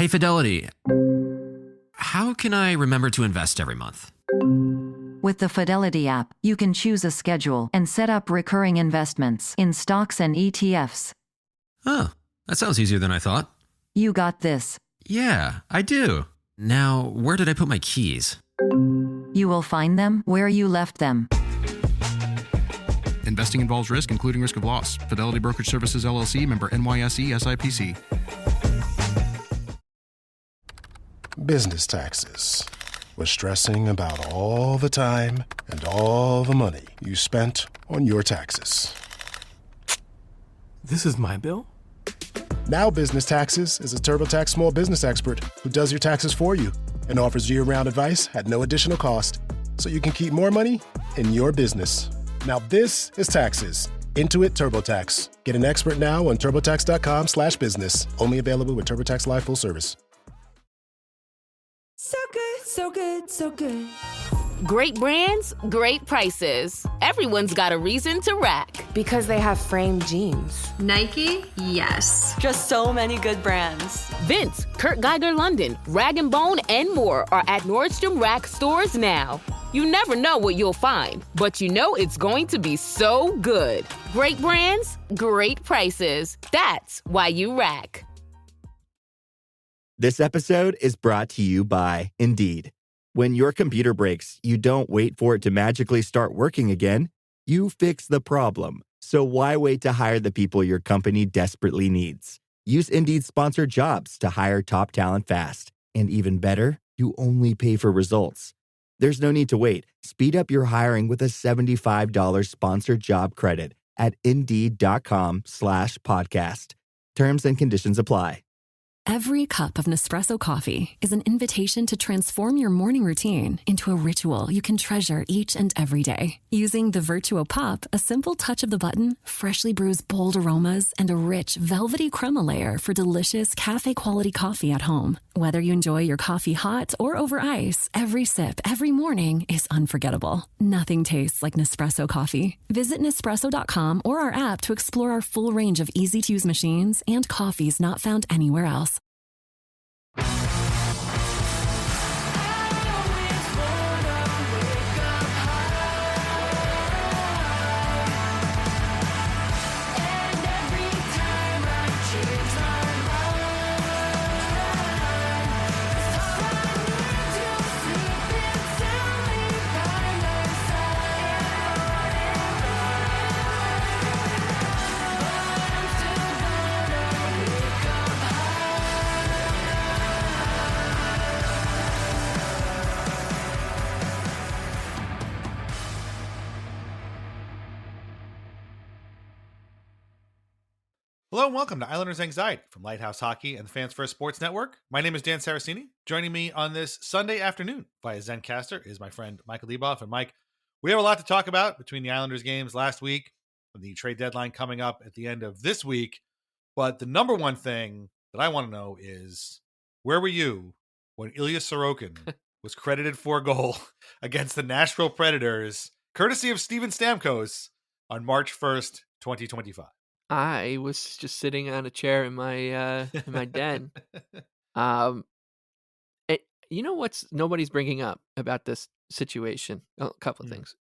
Hey, Fidelity, how can I remember to invest every month? With the Fidelity app, you can choose a schedule and set up recurring investments in stocks and ETFs. Oh, that sounds easier than I thought. You got this. Yeah, I do. Now, where did I put my keys? You will find them where you left them. Investing involves risk, including risk of loss. Fidelity Brokerage Services, LLC, member NYSE, SIPC. Business taxes. Was stressing about all the time and all the money you spent on your taxes. This is my bill? Now Business Taxes is a TurboTax small business expert who does your taxes for you and offers year-round advice at no additional cost, so you can keep more money in your business. Now this is taxes. Intuit TurboTax. Get an expert now on turbotax.com/business. Only available with TurboTax Live Full Service. So good, so good, so good. Great brands, great prices. Everyone's got a reason to rack. Because they have framed jeans. Nike? Yes. Just so many good brands. Vince, Kurt Geiger London, Rag & Bone, and more are at Nordstrom Rack stores now. You never know what you'll find, but you know it's going to be so good. Great brands, great prices. That's why you rack. This episode is brought to you by Indeed. When your computer breaks, you don't wait for it to magically start working again. You fix the problem. So why wait to hire the people your company desperately needs? Use Indeed sponsored jobs to hire top talent fast. And even better, you only pay for results. There's no need to wait. Speed up your hiring with a $75 sponsored job credit at Indeed.com/podcast. Terms and conditions apply. Every cup of Nespresso coffee is an invitation to transform your morning routine into a ritual you can treasure each and every day. Using the Virtuo Pup, a simple touch of the button freshly brews bold aromas and a rich, velvety crema layer for delicious cafe-quality coffee at home. Whether you enjoy your coffee hot or over ice, every sip, every morning is unforgettable. Nothing tastes like Nespresso coffee. Visit Nespresso.com or our app to explore our full range of easy-to-use machines and coffees not found anywhere else. Hello and welcome to Islanders Anxiety from Lighthouse Hockey and the Fans First Sports Network. My name is Dan Saracini. Joining me on this Sunday afternoon via Zencaster is my friend Michael Leboff. And Mike, we have a lot to talk about between the Islanders games last week and the trade deadline coming up at the end of this week. But the number one thing that I want to know is, where were you when Ilya Sorokin was credited for a goal against the Nashville Predators, courtesy of Steven Stamkos, on March 1st, 2025? I was just sitting on a chair in my den. You know what's nobody's bringing up about this situation? A couple of things.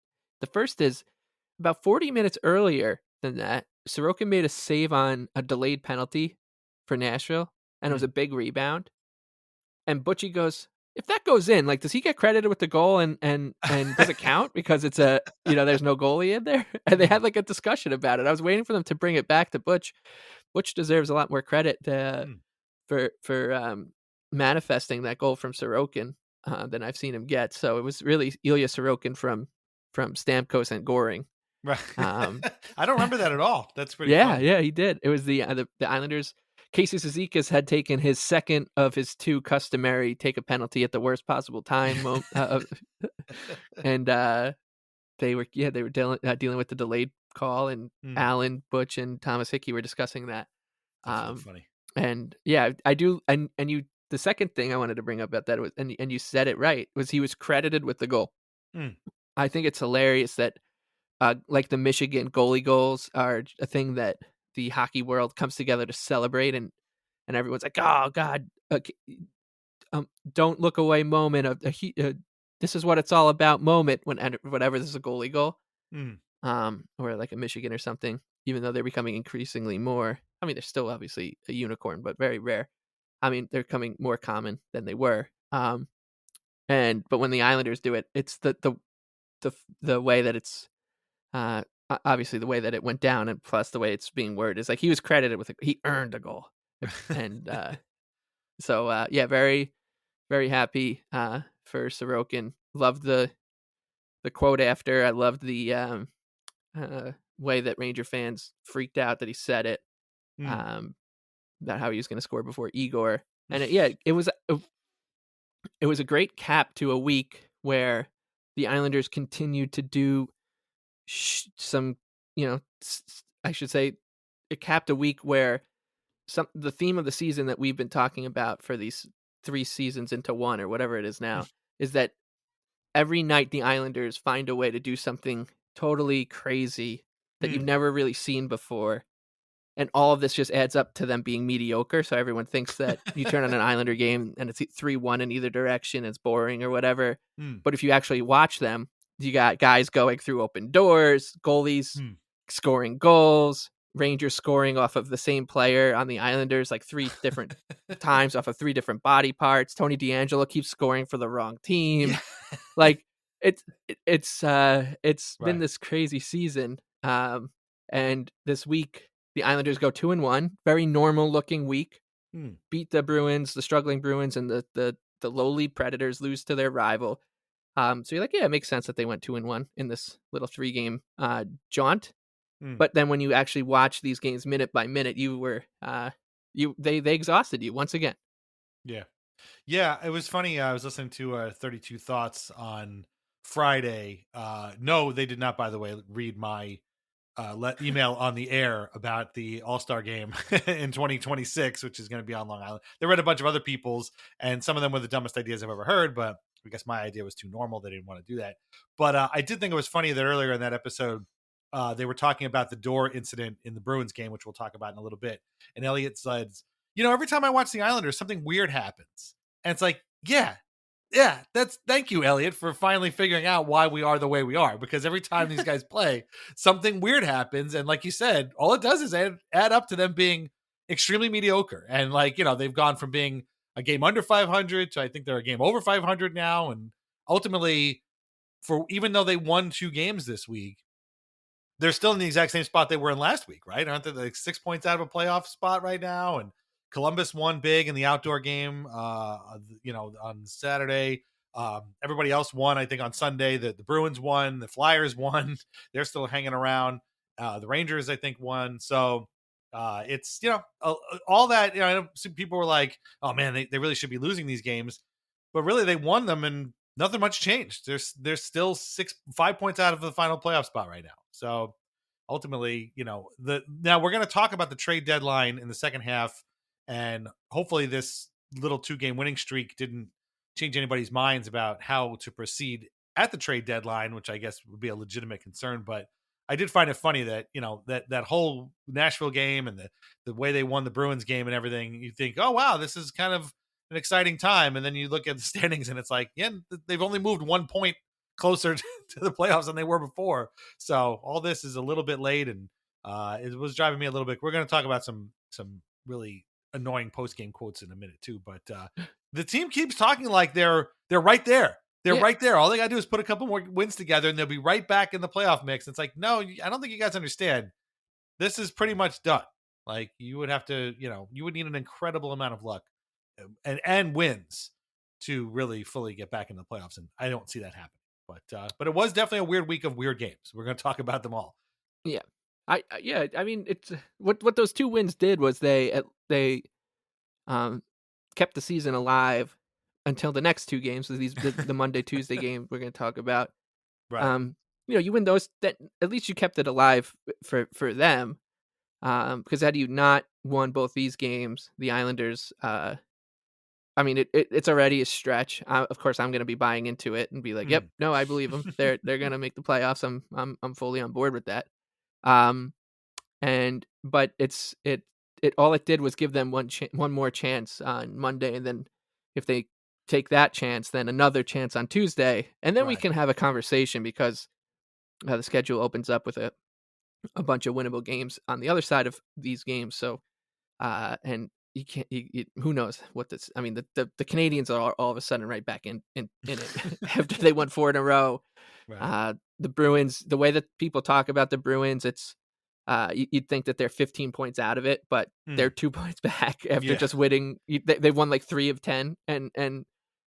The first is about 40 minutes earlier than that, Sorokin made a save on a delayed penalty for Nashville, and it was a big rebound. And Butchie goes, if that goes in, like, does he get credited with the goal and does it count because it's there's no goalie in there? And they had like a discussion about it. I was waiting for them to bring it back to Butch. Butch deserves a lot more credit for manifesting that goal from Sorokin than I've seen him get. So it was really Ilya Sorokin from Stamkos and Goring. Right. I don't remember that at all. That's pretty fun. Yeah, he did. It was the Islanders. Casey Cizikas had taken his second of his two customary take a penalty at the worst possible time, and they were dealing with the delayed call, and Allen, Butch, and Thomas Hickey were discussing that. That's funny. And yeah, I do. And you, the second thing I wanted to bring up about that was, and you said it right, was he was credited with the goal. I think it's hilarious that like the Michigan goalie goals are a thing that the hockey world comes together to celebrate, and and everyone's like, "Oh God, don't look away moment of this is what it's all about moment whenever this is a goalie goal, Mm. or like a Michigan or something. Even though they're becoming increasingly more, I mean, they're still obviously a unicorn, but very rare. I mean, they're becoming more common than they were. But when the Islanders do it, it's the way that it's obviously the way that it went down, and plus the way it's being worded is like he was credited with he earned a goal, and yeah, very very happy for Sorokin. Loved the quote after. I loved the way that Ranger fans freaked out that he said it. About how he was going to score before Igor, and it was a great cap to a week where the Islanders continued to do some, I should say, it capped a week where the theme of the season that we've been talking about for these 3 seasons into one or whatever it is now is that every night the Islanders find a way to do something totally crazy that you've never really seen before. And all of this just adds up to them being mediocre. So everyone thinks that you turn on an Islander game and it's 3-1 in either direction. It's boring or whatever. But if you actually watch them, you got guys going through open doors, goalies scoring goals, Rangers scoring off of the same player on the Islanders like 3 different times off of 3 different body parts. Tony DeAngelo keeps scoring for the wrong team. Like it's been this crazy season. And this week the Islanders go 2-1, very normal looking week. Beat the Bruins, the struggling Bruins, and the lowly Predators lose to their rival. So you're like, yeah, it makes sense that they went 2-1 in this little 3-game jaunt. But then when you actually watch these games minute by minute, they exhausted you once again. Yeah, it was funny. I was listening to 32 Thoughts on Friday. No, they did not, by the way, read my email on the air about the All-Star game in 2026, which is going to be on Long Island. They read a bunch of other people's, and some of them were the dumbest ideas I've ever heard, but I guess my idea was too normal. They didn't want to do that. But I did think it was funny that earlier in that episode, they were talking about the door incident in the Bruins game, which we'll talk about in a little bit. And Elliot said, every time I watch the Islanders, something weird happens. And it's like, yeah, thank you, Elliot, for finally figuring out why we are the way we are, because every time these guys play, something weird happens. And like you said, all it does is add up to them being extremely mediocre. And they've gone from being a game under 500 to I think they're a game over 500 now. And ultimately, even though they won 2 games this week, they're still in the exact same spot they were in last week, right? Aren't they like 6 points out of a playoff spot right now? And Columbus won big in the outdoor game, on Saturday. Everybody else won, I think, on Sunday. The Bruins won. The Flyers won. They're still hanging around. The Rangers, I think, won. So it's, all that, I know some people were like, oh, man, they really should be losing these games. But really, they won them, and nothing much changed. They're still 5 points out of the final playoff spot right now. So ultimately, now we're going to talk about the trade deadline in the second half. And hopefully this little 2-game winning streak didn't change anybody's minds about how to proceed at the trade deadline, which I guess would be a legitimate concern. But I did find it funny that, that whole Nashville game and the way they won the Bruins game and everything, you think, oh, wow, this is kind of an exciting time. And then you look at the standings and it's like, yeah, they've only moved 1 point closer to the playoffs than they were before. So all this is a little bit late, and it was driving me a little bit. We're going to talk about some really annoying post-game quotes in a minute too, but the team keeps talking like they're right there. They're right there. All they gotta do is put a couple more wins together and they'll be right back in the playoff mix. It's like, no, I don't think you guys understand. This is pretty much done. Like, you would have to, you would need an incredible amount of luck and wins to really fully get back in the playoffs, and I don't see that happening. But it was definitely a weird week of weird games. We're going to talk about them all. Yeah. I mean, it's what those 2 wins did was they kept the season alive until the next 2 games. So the Monday Tuesday game we're going to talk about. Right. You win those, that at least you kept it alive for them. Because had you not won both these games, the Islanders, I mean, it's already a stretch. Of course, I'm going to be buying into it and be like, yep, no, I believe them. They're going to make the playoffs. I'm fully on board with that. But all it did was give them one more chance on Monday, and then if they take that chance, then another chance on Tuesday, and then we Right. can have a conversation because the schedule opens up with a bunch of winnable games on the other side of these games. So, and you can't. Who knows what this? I mean, the Canadians are all of a sudden right back in it after they won 4 in a row. Right. The Bruins, the way that people talk about the Bruins, it's you'd think that they're 15 points out of it, but they're 2 points back after just winning. They won like 3 of 10, and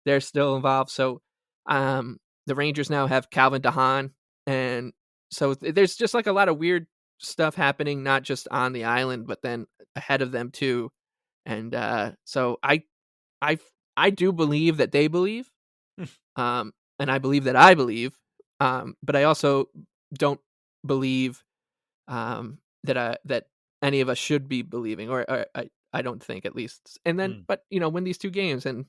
they're still involved. So, the Rangers now have Calvin DeHaan, and so there's just like a lot of weird stuff happening, not just on the island, but then ahead of them too. And so I do believe that they believe, and I believe that I believe, but I also don't believe that any of us should be believing, or I don't think, at least. And then, but win these 2 games, and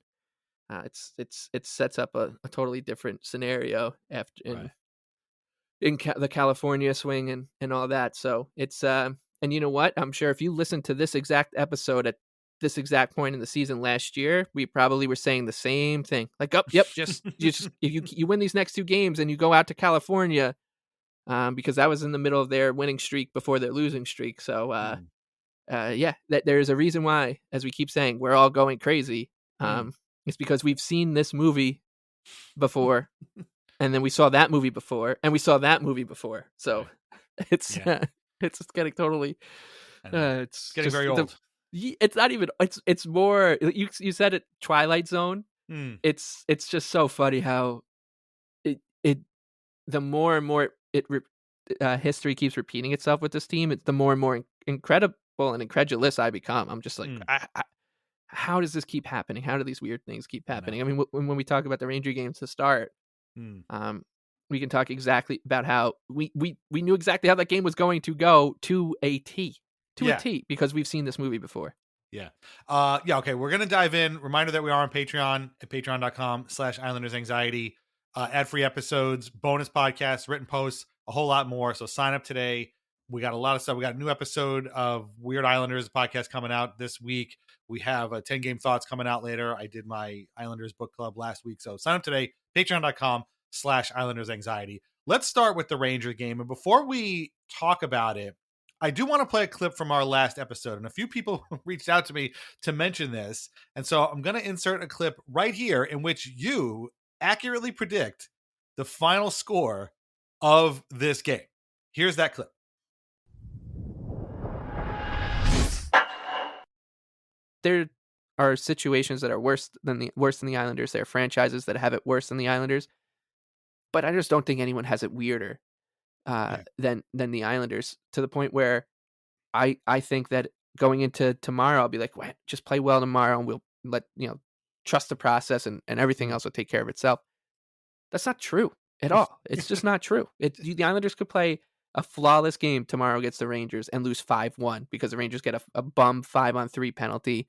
it sets up a totally different scenario after in the California swing and all that. So it's and you know what? I'm sure if you listen to this exact episode at this exact point in the season last year, we probably were saying the same thing. Like, oh, yep, just if you win these next 2 games and you go out to California, because that was in the middle of their winning streak before their losing streak. So yeah, that there's a reason why, as we keep saying, we're all going crazy. It's because we've seen this movie before. And then we saw that movie before, and we saw that movie before. So it's getting totally. It's getting very old. It's not even. It's more. You said it. Twilight Zone. It's just so funny how it the more and more history keeps repeating itself with this team. It's the more and more incredible and incredulous I become. I'm just like, how does this keep happening? How do these weird things keep happening? I mean, when we talk about the Ranger games to start. We can talk exactly about how we knew exactly how that game was going to go to a T, because we've seen this movie before. Yeah. Okay. We're going to dive in. Reminder that we are on Patreon at patreon.com/Islanders Anxiety. Ad-free episodes, bonus podcasts, written posts, a whole lot more. So sign up today. We got a lot of stuff. We got a new episode of Weird Islanders podcast coming out this week. We have a 10-game thoughts coming out later. I did my Islanders book club last week. So sign up today, patreon.com/Islanders Anxiety. Let's start with the Ranger game. And before we talk about it, I do want to play a clip from our last episode. And a few people reached out to me to mention this. And so I'm going to insert a clip right here in which you accurately predict the final score of this game. Here's that clip. There are situations that are worse than the Islanders. There are franchises that have it worse than the Islanders, but I just don't think anyone has it weirder than the Islanders, to the point where I think that going into tomorrow, I'll be like, well, just play well tomorrow, and we'll trust the process, and everything else will take care of itself. That's not true at all. It's just not true. The Islanders could play a flawless game tomorrow against the Rangers and lose 5-1 because the Rangers get a bum 5-on-3 penalty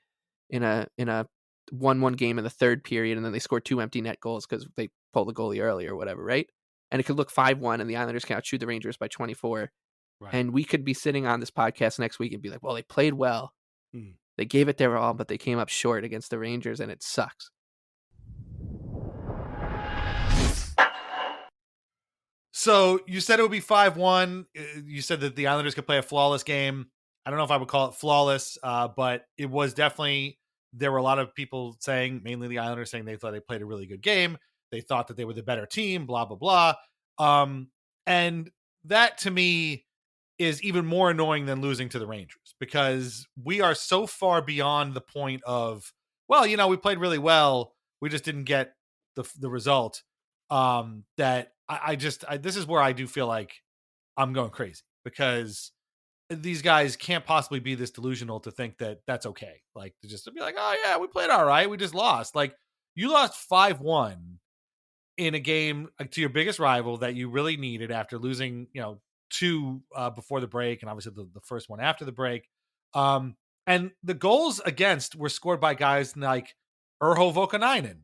in a 1-1 game in the third period, and then they score 2 empty net goals because they pulled the goalie early or whatever, right? And it could look 5-1, and the Islanders can outshoot the Rangers by 24. Right. And we could be sitting on this podcast next week and be like, well, they played well. They gave it their all, but they came up short against the Rangers, and it sucks. So you said it would be 5-1. You said that the Islanders could play a flawless game. I don't know if I would call it flawless, but it was definitely, there were a lot of people saying, mainly the Islanders, saying they thought they played a really good game. They thought that they were the better team, blah, blah, blah. And that to me is even more annoying than losing to the Rangers, because we are so far beyond the point of, well, we played really well, we just didn't get the result. That this is where I do feel like I'm going crazy, because these guys can't possibly be this delusional to think that that's okay. Like, to just be like, oh yeah, we played all right, we just lost. Like, you lost 5-1 in a game to your biggest rival that you really needed after losing, 2 before the break, and obviously the first one after the break. And the goals against were scored by guys like Urho Vokanainen,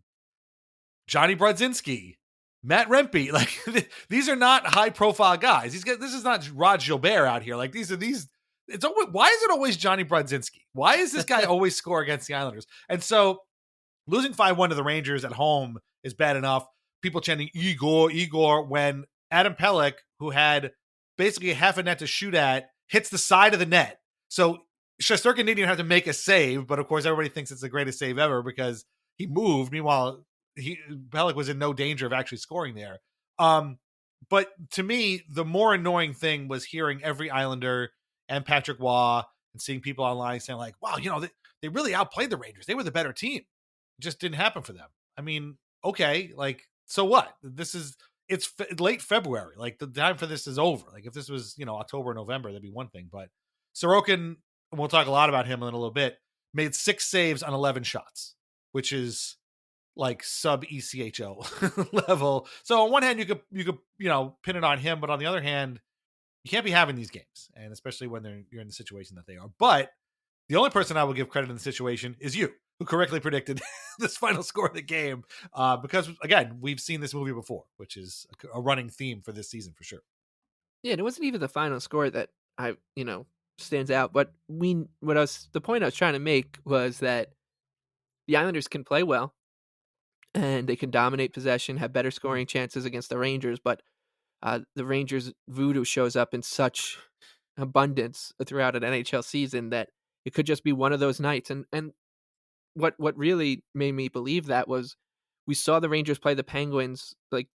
Johnny Brodzinski, Matt Rempe. Like, these are not high profile guys. This is not Rod Gilbert out here. Like, these it's always, why is it always Johnny Brodzinski? Why is this guy always score against the Islanders? And so losing 5-1 to the Rangers at home is bad enough. People chanting Igor, when Adam Pelech, who had basically half a net to shoot at, hits the side of the net. So Shesterkin didn't even have to make a save, but of course everybody thinks it's the greatest save ever because he moved. Meanwhile, Pelech was in no danger of actually scoring there. But to me, the more annoying thing was hearing every Islander and Patrick Waugh and seeing people online saying like, wow, they really outplayed the Rangers. They were the better team. It just didn't happen for them. I mean, okay, like, so what? It's late February. Like, the time for this is over. Like, if this was, October or November, that'd be one thing. But Sorokin, we'll talk a lot about him in a little bit, made 6 saves on 11 shots, which is like sub ECHO level. So on one hand, you could pin it on him, but on the other hand, you can't be having these games, and especially when you're in the situation that they are. But the only person I will give credit in the situation is you, who correctly predicted this final score of the game. Because again, we've seen this movie before, which is a running theme for this season for sure. Yeah, and it wasn't even the final score that stands out. But the point I was trying to make was that the Islanders can play well, and they can dominate possession, have better scoring chances against the Rangers. But the Rangers' voodoo shows up in such abundance throughout an NHL season that it could just be one of those nights. And what really made me believe that was we saw the Rangers play the Penguins like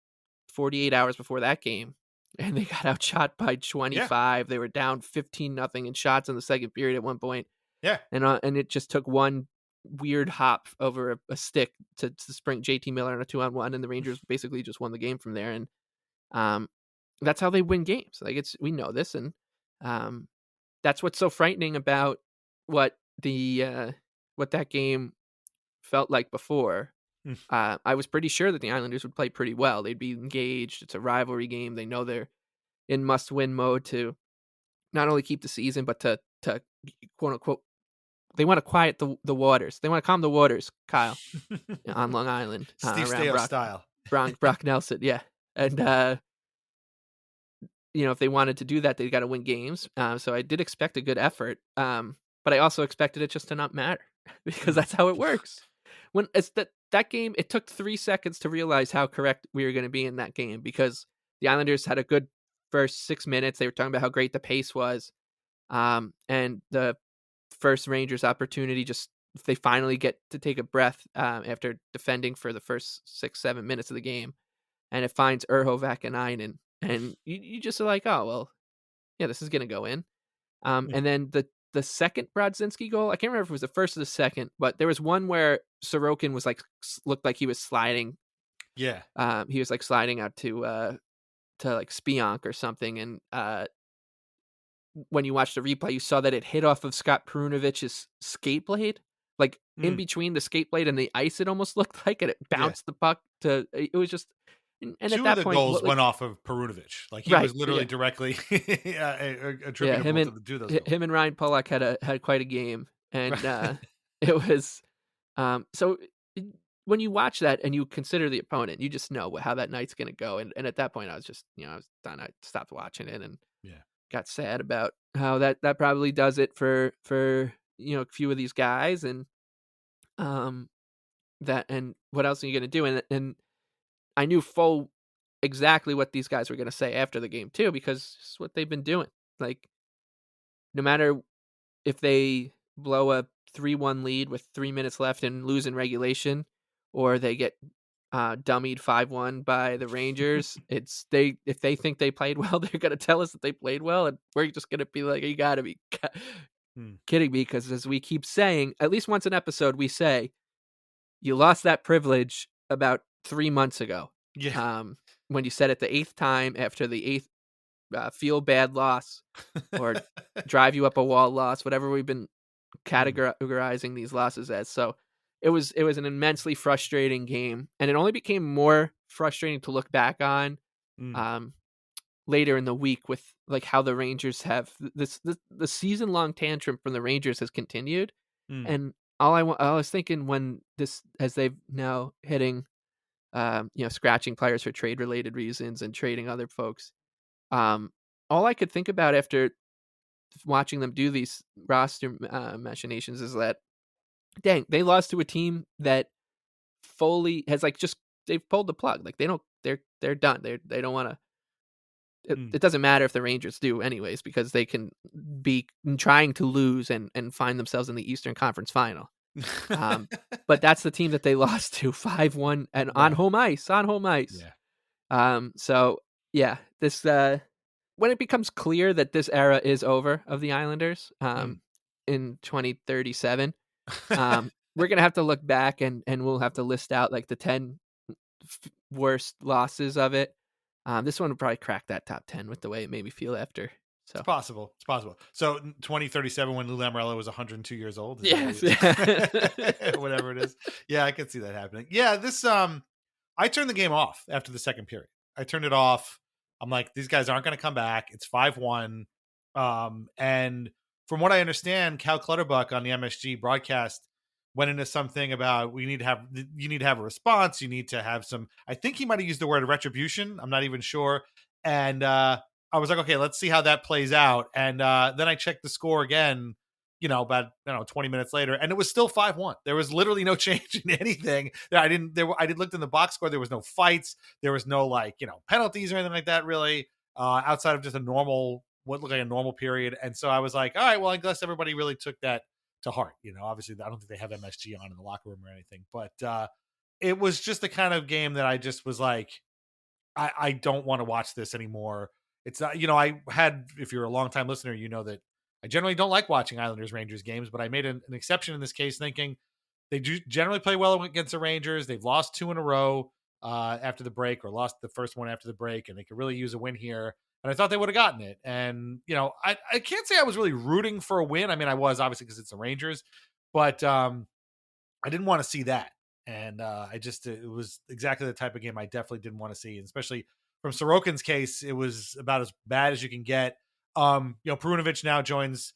48 hours before that game, and they got outshot by 25. Yeah. They were down 15-0 in shots in the second period at one point. Yeah, and it just took one weird hop over a stick to spring JT Miller on a 2-on-1, and the Rangers basically just won the game from there. And that's how they win games. Like, we know this, and that's what's so frightening about what that game felt like before. I was pretty sure that the Islanders would play pretty well. They'd be engaged. It's a rivalry game. They know they're in must-win mode to not only keep the season, but to quote unquote, they want to quiet the waters. They want to calm the waters, Kyle, on Long Island. Steve Stale style. Brock Nelson, yeah. And if they wanted to do that, they got to win games. So I did expect a good effort, but I also expected it just to not matter because that's how it works. When it's that game, it took 3 seconds to realize how correct we were going to be in that game because the Islanders had a good first 6 minutes. They were talking about how great the pace was, and the first Rangers opportunity, just if they finally get to take a breath after defending for the first 6-7 minutes of the game, and it finds Urho Vakanainen. And you just are like, oh, well, yeah, this is going to go in. And then the second Brodzinski goal, I can't remember if it was the first or the second, but there was one where Sorokin was looked like he was sliding. Yeah. He was sliding out to Spionk or something. And when you watched the replay, you saw that it hit off of Scott Perunovich's skate blade. In between the skate blade and the ice, it almost looked like, and it bounced the puck it was just. And Two at that of the point, goals went off of Perunovich. He was literally directly attributable to do those goals. Him and Ryan Pulock had quite a game, and it was so when you watch that and you consider the opponent, you just know how that night's going to go. And at that point, I was just I was done. I stopped watching it and got sad about how that probably does it for a few of these guys, and that, and what else are you going to do? And I knew full exactly what these guys were going to say after the game too, because it's what they've been doing. No matter if they blow a 3-1 lead with 3 minutes left and lose in regulation, or they get dummied 5-1 by the Rangers, if they think they played well, they're going to tell us that they played well, and we're just going to be like, you got to be kidding me, because as we keep saying, at least once an episode, we say, you lost that privilege about 3 months ago. Yeah. When you said it the 8th time after the 8th feel bad loss or drive you up a wall loss, whatever we've been categorizing these losses as. So it was an immensely frustrating game, and it only became more frustrating to look back on later in the week with how the Rangers have the season long tantrum from the Rangers has continued. And I was thinking when this, as they've now hitting scratching players for trade related reasons and trading other folks. All I could think about after watching them do these roster machinations is that, dang, they lost to a team that fully has like just they've pulled the plug. Like they're done. They don't want to. It doesn't matter if the Rangers do anyways, because they can be trying to lose and find themselves in the Eastern Conference Final. But that's the team that they lost to 5-1 and on home ice. Yeah. So yeah, this when it becomes clear that this era is over of the Islanders in 2037, we're gonna have to look back and we'll have to list out like the 10 worst losses of it. This one would probably crack that top 10 with the way it made me feel after. So It's possible. So 2037, when Lou Lamoriello was 102 years old. Yes. Whatever it is. Yeah, I could see that happening. Yeah, this I turned the game off after the second period. I turned it off. I'm like, these guys aren't going to come back. It's 5-1. And from what I understand, Cal Clutterbuck on the MSG broadcast went into something about you need to have a response. You need to have some, I think he might have used the word retribution. I'm not even sure. And I was like, okay, let's see how that plays out. And then I checked the score again, about 20 minutes later, and it was still 5-1. There was literally no change in anything. I looked in the box score. There was no fights. There was no penalties or anything like that, really, outside of just what looked like a normal period. And so I was like, all right, well, I guess everybody really took that to heart. Obviously, I don't think they have MSG on in the locker room or anything, but it was just the kind of game that I just was like, I don't want to watch this anymore. It's not, if you're a longtime listener, you know that I generally don't like watching Islanders Rangers games, but I made an exception in this case, thinking they do generally play well against the Rangers. They've lost 2 in a row after the break, or lost the first one after the break, and they could really use a win here. And I thought they would have gotten it. And, I can't say I was really rooting for a win. I mean, I was, obviously, because it's the Rangers, but I didn't want to see that. And it was exactly the type of game I definitely didn't want to see. And especially from Sorokin's case, it was about as bad as you can get. Perunovich now joins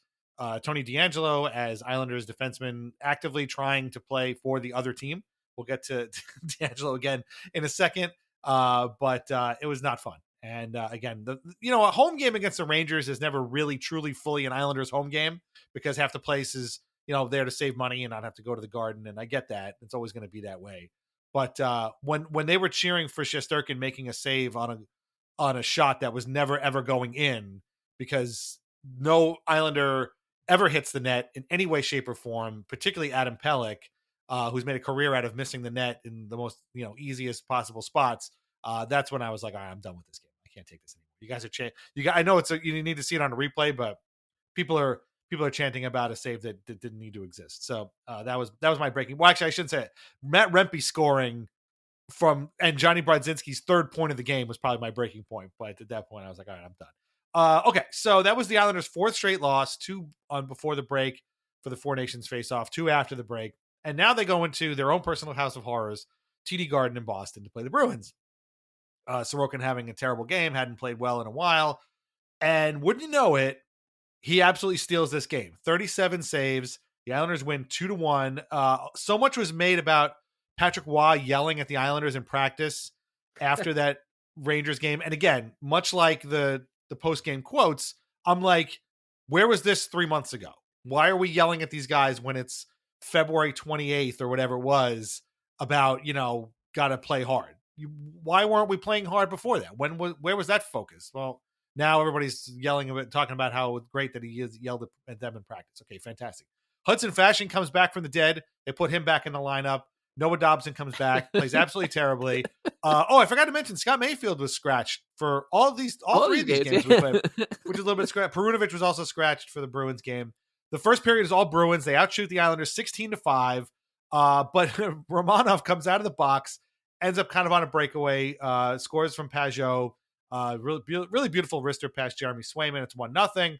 Tony DeAngelo as Islanders defenseman, actively trying to play for the other team. We'll get to DeAngelo again in a second, but it was not fun. And again, a home game against the Rangers is never really truly fully an Islanders home game, because half the place is there to save money and not have to go to the Garden. And I get that. It's always going to be that way. But when they were cheering for Shesterkin making a save on a shot that was never, ever going in, because no Islander ever hits the net in any way, shape, or form, particularly Adam Pelech, who's made a career out of missing the net in the most easiest possible spots. That's when I was like, all right, I'm done with this game. I can't take this anymore. You guys are I know you need to see it on a replay, but people are chanting about a save that didn't need to exist. So that was my breaking. Well, actually, I shouldn't say it. Matt Rempe scoring and Johnny Brodzinski's third point of the game was probably my breaking point. But at that point, I was like, all right, I'm done. Okay, so that was the Islanders' 4th straight loss, 2 on before the break for the Four Nations face-off, 2 after the break. And now they go into their own personal house of horrors, TD Garden in Boston, to play the Bruins. Sorokin having a terrible game, hadn't played well in a while. And wouldn't you know it, he absolutely steals this game. 37 saves. The Islanders win 2-1. So much was made about Patrick Waugh yelling at the Islanders in practice after that Rangers game. And again, much like the post-game quotes, I'm like, where was this 3 months ago? Why are we yelling at these guys when it's February 28th or whatever it was about, got to play hard? Why weren't we playing hard before that? Where was that focus? Well, now everybody's talking about how great that he yelled at them in practice. Okay, fantastic. Hudson Fasching comes back from the dead. They put him back in the lineup. Noah Dobson comes back, plays absolutely terribly. I forgot to mention Scott Mayfield was scratched for all 3 of these games we played, which is a little bit scratched. Perunovich was also scratched for the Bruins game. The first period is all Bruins. They outshoot the Islanders 16-5. But Romanov comes out of the box, ends up kind of on a breakaway, scores from Pajot. Really beautiful wrister past Jeremy Swayman. It's 1-0.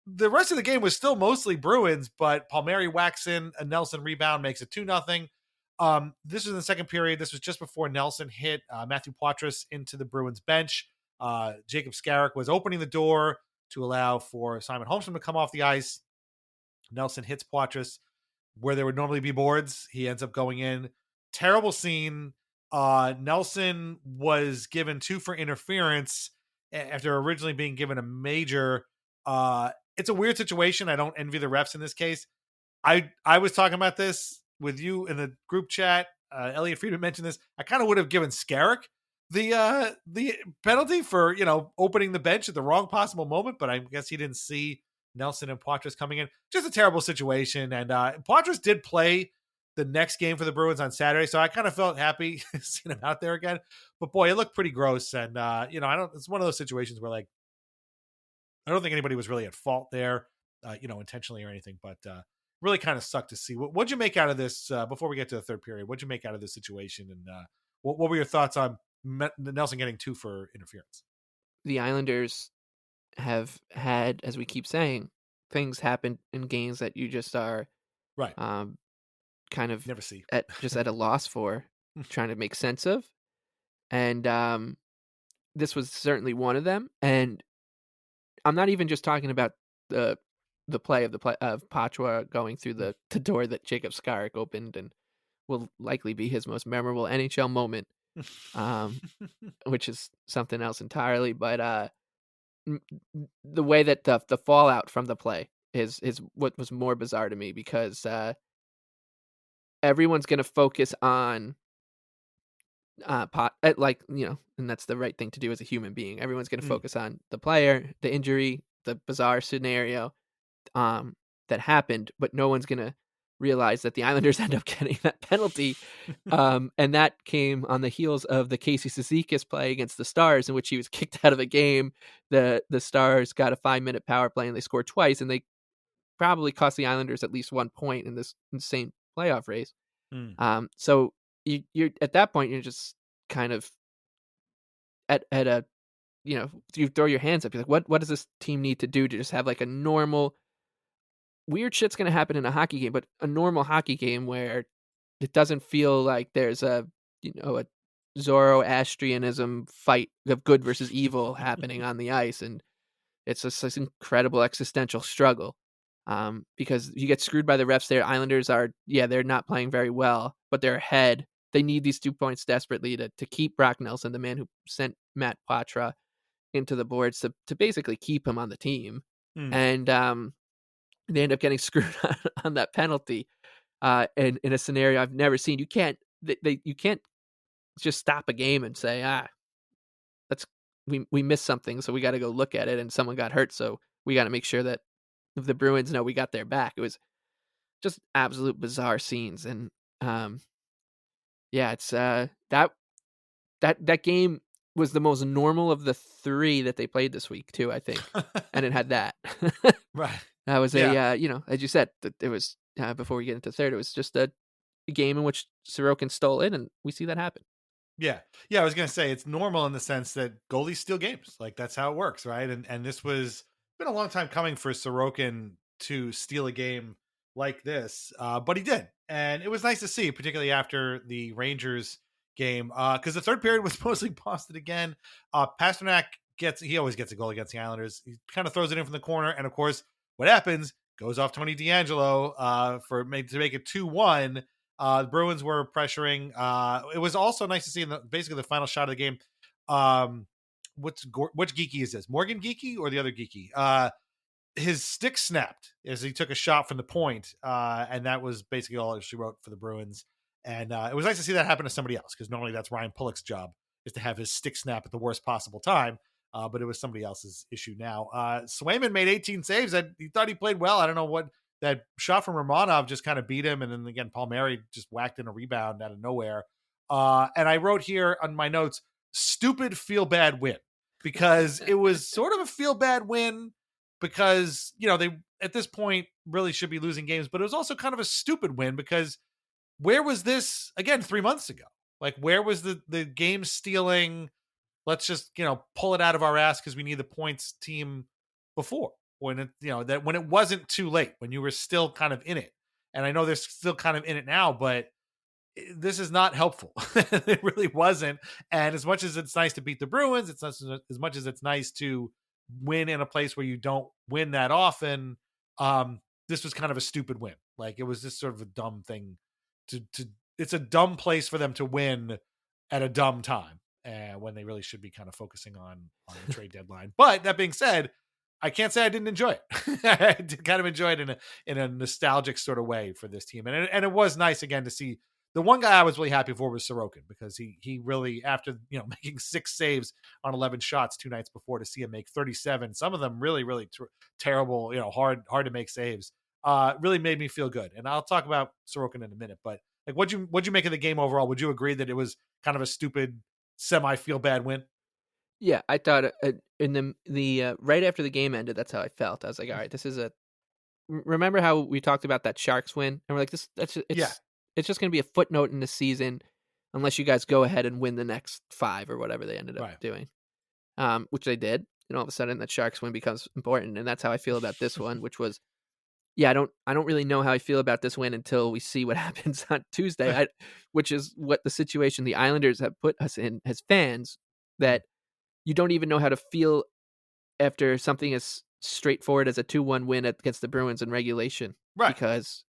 The rest of the game was still mostly Bruins, but Palmieri whacks in a Nelson rebound, makes it 2-0. This was in the second period. This was just before Nelson hit Matthew Poitras into the Bruins bench. Jacob Skarek was opening the door to allow for Simon Holmstrom to come off the ice. Nelson hits Poitras where there would normally be boards. He ends up going in. Terrible scene. Nelson was given 2 for interference after originally being given a major. it's a weird situation. I don't envy the refs in this case. I was talking about this with you in the group chat. Elliot Friedman mentioned this. I kind of would have given Skarek the penalty for, opening the bench at the wrong possible moment, but I guess he didn't see Nelson and Poitras coming in. Just a terrible situation. And Poitras did play the next game for the Bruins on Saturday, so I kind of felt happy seeing him out there again. But boy, it looked pretty gross. And it's one of those situations where, like, I don't think anybody was really at fault there, intentionally or anything, but really kind of sucked to see. What'd you make out of this before we get to the third period? What'd you make out of this situation? And what were your thoughts on Nelson getting 2 for interference? The Islanders have had, as we keep saying, things happen in games that you just are right, kind of never see at a loss for, trying to make sense of, and this was certainly one of them. And I'm not even just talking about the play of Poitras going through the door that Jacob Skarek opened, and will likely be his most memorable NHL moment, which is something else entirely. But the way that the fallout from the play is what was more bizarre to me, because everyone's going to focus on and that's the right thing to do as a human being. Everyone's going to focus on the player, the injury, the bizarre scenario that happened, but no one's going to realize that the Islanders end up getting that penalty. And that came on the heels of the Casey Cizikas play against the Stars, in which he was kicked out of a game. The Stars got a 5-minute power play and they scored twice, and they probably cost the Islanders at least 1 point in this insane playoff race. So you're at that point, you're just kind of at a, you throw your hands up. You're like, what does this team need to do to just have like a normal, weird shit's going to happen in a hockey game, but a normal hockey game where it doesn't feel like there's a Zoroastrianism fight of good versus evil happening on the ice. And it's just this incredible existential struggle. Because you get screwed by the refs there. Islanders they're not playing very well, but they're ahead. They need these 2 points desperately to keep Brock Nelson, the man who sent Matt Poitras into the boards, to basically keep him on the team. And they end up getting screwed on that penalty in a scenario I've never seen. You can't just stop a game and say, we missed something, so we got to go look at it, and someone got hurt, so we got to make sure that if the Bruins know we got their back. It was just absolute bizarre scenes. And it's that game was the most normal of the 3 that they played this week too, I think. And it had that. Right. That was as you said, it was before we get into third, it was just a game in which Sorokin stole it, and we see that happen. Yeah. I was gonna say it's normal in the sense that goalies steal games. Like, that's how it works, right? And this was been a long time coming for Sorokin to steal a game like this, but he did, and it was nice to see, particularly after the Rangers game, because the third period was mostly Boston again. Pasternak he always gets a goal against the Islanders. He kind of throws it in from the corner, and of course, what happens? Goes off Tony DeAngelo to make it 2-1. The Bruins were pressuring. It was also nice to see in basically the final shot of the game. Which Geeky is this? Morgan Geeky or the other Geeky? His stick snapped as he took a shot from the point, and that was basically all she wrote for the Bruins. And it was nice to see that happen to somebody else, because normally that's Ryan Pullock's job, is to have his stick snap at the worst possible time. But it was somebody else's issue now. Swayman made 18 saves. He thought he played well. I don't know what that shot from Romanov just kind of beat him. And then again, Palmieri just whacked in a rebound out of nowhere. And I wrote here on my notes, stupid feel bad win, because it was sort of a feel bad win because, they at this point really should be losing games, but it was also kind of a stupid win because where was this again 3 months ago? Like, where was the game stealing? Let's just, pull it out of our ass because we need the points team before, when it, when it wasn't too late, when you were still kind of in it. And I know they're still kind of in it now, but this is not helpful. It really wasn't. And as much as it's nice to beat the Bruins, it's not as much as it's nice to win in a place where you don't win that often. This was kind of a stupid win. Like, it was just sort of a dumb thing it's a dumb place for them to win at a dumb time, when they really should be kind of focusing on the trade deadline. But that being said, I can't say I didn't enjoy it. I did kind of enjoy it in a nostalgic sort of way for this team. And it was nice again to see. The one guy I was really happy for was Sorokin, because he really, after making 6 saves on 11 shots 2 nights before, to see him make 37, some of them really, really terrible, hard to make saves, really made me feel good. And I'll talk about Sorokin in a minute, but like, what'd you make of the game overall? Would you agree that it was kind of a stupid semi feel bad win? Yeah, I thought in the right after the game ended, that's how I felt. I was like, all right, this is remember how we talked about that Sharks win, and we're like, it's just going to be a footnote in the season unless you guys go ahead and win the next 5 or whatever they ended up doing, which they did. And all of a sudden, that Sharks win becomes important, and that's how I feel about this one, which was, I don't really know how I feel about this win until we see what happens on Tuesday, which is what the situation the Islanders have put us in as fans, that you don't even know how to feel after something as straightforward as a 2-1 win against the Bruins in regulation. Right. Because